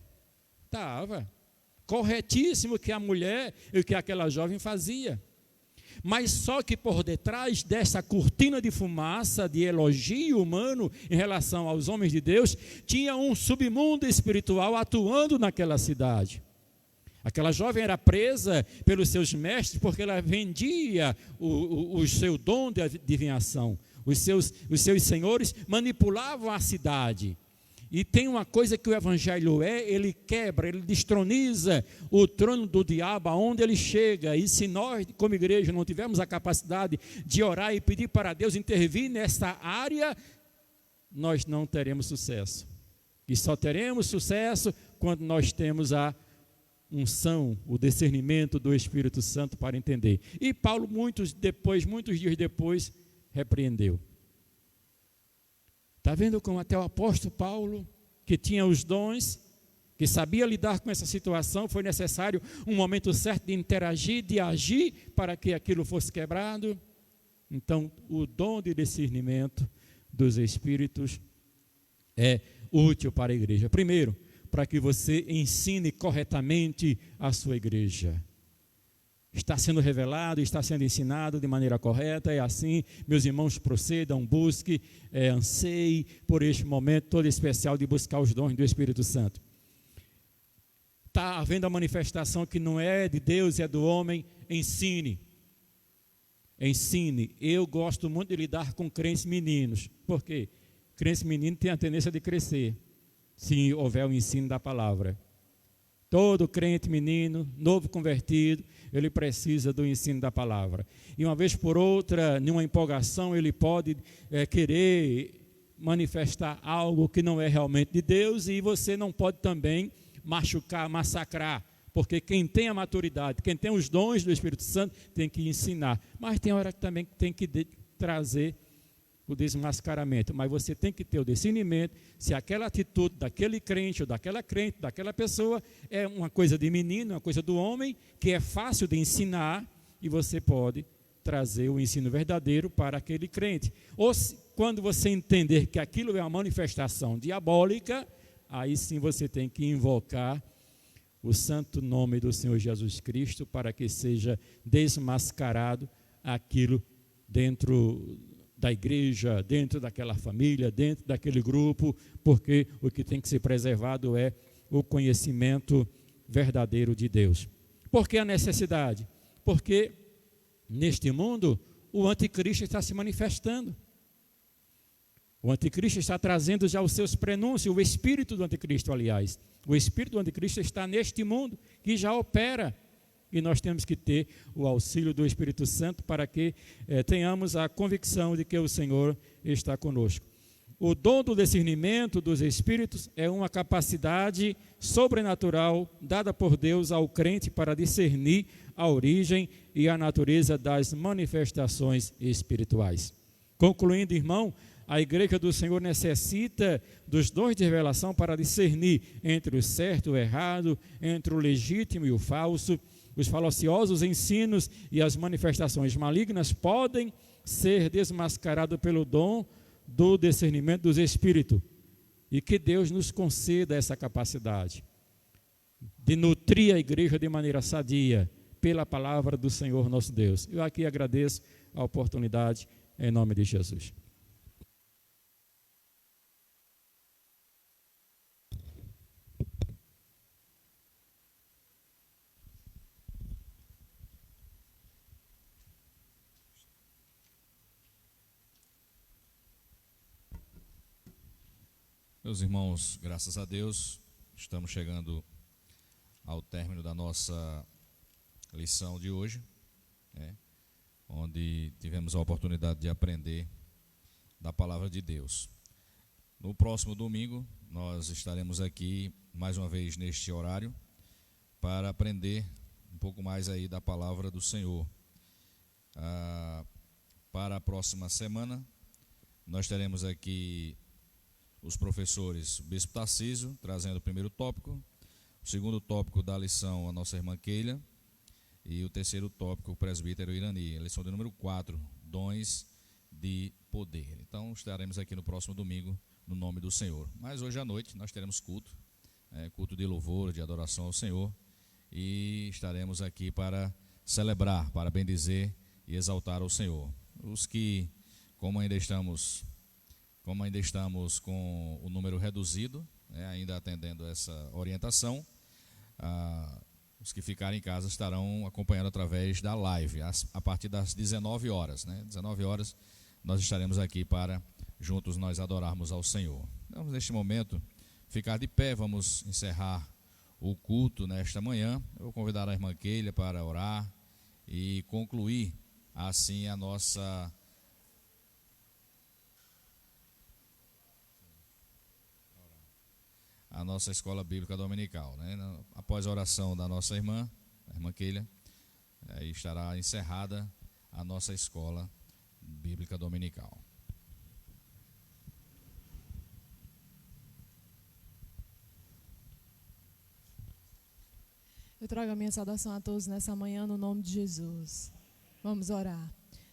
Estava corretíssimo o que a mulher e o que aquela jovem fazia. Mas só que por detrás dessa cortina de fumaça, de elogio humano em relação aos homens de Deus, tinha um submundo espiritual atuando naquela cidade. Aquela jovem era presa pelos seus mestres porque ela vendia o seu dom de adivinhação. Os seus senhores manipulavam a cidade. E tem uma coisa que o evangelho ele quebra, ele destroniza o trono do diabo aonde ele chega. E se nós, como igreja, não tivermos a capacidade de orar e pedir para Deus intervir nessa área, nós não teremos sucesso. E só teremos sucesso quando nós temos a unção, o discernimento do Espírito Santo para entender. E Paulo, muitos dias depois, repreendeu. Está vendo como até o apóstolo Paulo, que tinha os dons, que sabia lidar com essa situação, foi necessário um momento certo de interagir, de agir, para que aquilo fosse quebrado? Então, o dom de discernimento dos Espíritos é útil para a igreja. Primeiro, para que você ensine corretamente a sua igreja. Está sendo revelado, está sendo ensinado de maneira correta, é assim, meus irmãos, procedam, busquem, anseiem por este momento todo especial de buscar os dons do Espírito Santo. Está havendo a manifestação que não é de Deus, é do homem, ensine. Ensine. Eu gosto muito de lidar com crentes meninos. Por quê? Crentes meninos têm a tendência de crescer, se houver o ensino da palavra. Todo crente menino, novo convertido, ele precisa do ensino da palavra. E uma vez por outra, numa empolgação, ele pode querer manifestar algo que não é realmente de Deus, e você não pode também machucar, massacrar, porque quem tem a maturidade, quem tem os dons do Espírito Santo, tem que ensinar. Mas tem hora que também tem que trazer o desmascaramento, mas você tem que ter o discernimento se aquela atitude daquele crente ou daquela crente, daquela pessoa é uma coisa de menino, uma coisa do homem, que é fácil de ensinar, e você pode trazer o ensino verdadeiro para aquele crente. Ou quando você entender que aquilo é uma manifestação diabólica, aí sim você tem que invocar o santo nome do Senhor Jesus Cristo para que seja desmascarado aquilo dentro da igreja, dentro daquela família, dentro daquele grupo, porque o que tem que ser preservado é o conhecimento verdadeiro de Deus. Por que a necessidade? Porque neste mundo o anticristo está se manifestando. O anticristo está trazendo já os seus prenúncios, o espírito do anticristo, aliás. O espírito do anticristo está neste mundo, que já opera. E nós temos que ter o auxílio do Espírito Santo para que tenhamos a convicção de que o Senhor está conosco. O dom do discernimento dos espíritos é uma capacidade sobrenatural dada por Deus ao crente para discernir a origem e a natureza das manifestações espirituais. Concluindo, irmão, a igreja do Senhor necessita dos dons de revelação para discernir entre o certo e o errado, entre o legítimo e o falso. Os falaciosos ensinos e as manifestações malignas podem ser desmascarados pelo dom do discernimento dos espíritos. E que Deus nos conceda essa capacidade de nutrir a igreja de maneira sadia pela palavra do Senhor nosso Deus. Eu aqui agradeço a oportunidade em nome de Jesus. Meus irmãos, graças a Deus, estamos chegando ao término da nossa lição de hoje, onde tivemos a oportunidade de aprender da palavra de Deus. No próximo domingo, nós estaremos aqui mais uma vez neste horário para aprender um pouco mais aí da palavra do Senhor. Para a próxima semana, nós teremos aqui os professores, o Bispo Tarcísio, trazendo o primeiro tópico, o segundo tópico da lição, a nossa irmã Keila, e o terceiro tópico, o presbítero Irani, a lição de número 4, dons de poder. Então, estaremos aqui no próximo domingo, no nome do Senhor. Mas hoje à noite nós teremos culto, culto de louvor, de adoração ao Senhor, e estaremos aqui para celebrar, para bendizer e exaltar ao Senhor. Os que, como ainda estamos com o número reduzido, ainda atendendo essa orientação, os que ficarem em casa estarão acompanhando através da live, a partir das 19 horas. 19 horas nós estaremos aqui para juntos nós adorarmos ao Senhor. Vamos neste momento ficar de pé, vamos encerrar o culto nesta manhã. Eu vou convidar a irmã Keila para orar e concluir assim a nossa escola bíblica dominical, Após a oração da nossa irmã, a irmã Keila, aí estará encerrada a nossa escola bíblica dominical. Eu trago a minha saudação a todos nessa manhã no nome de Jesus. Vamos orar.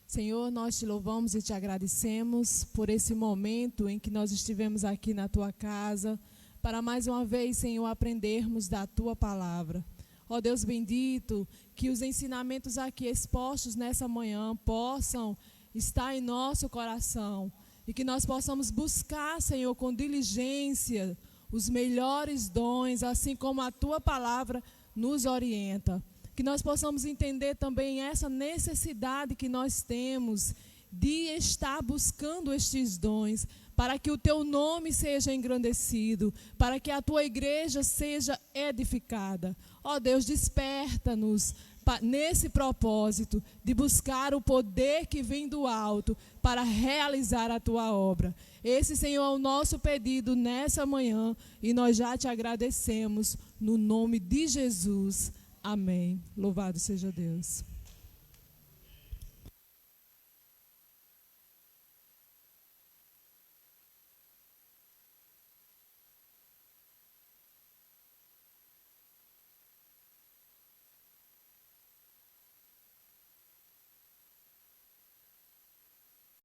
Senhor, nós te louvamos e te agradecemos por esse momento em que nós estivemos aqui na tua casa, para mais uma vez, Senhor, aprendermos da tua palavra. Ó Deus bendito, que os ensinamentos aqui expostos nessa manhã possam estar em nosso coração e que nós possamos buscar, Senhor, com diligência os melhores dons, assim como a tua palavra nos orienta. Que nós possamos entender também essa necessidade que nós temos de estar buscando estes dons, para que o teu nome seja engrandecido, para que a tua igreja seja edificada. Ó Deus, desperta-nos nesse propósito de buscar o poder que vem do alto para realizar a tua obra. Esse, Senhor, é o nosso pedido nessa manhã e nós já te agradecemos no nome de Jesus. Amém. Louvado seja Deus.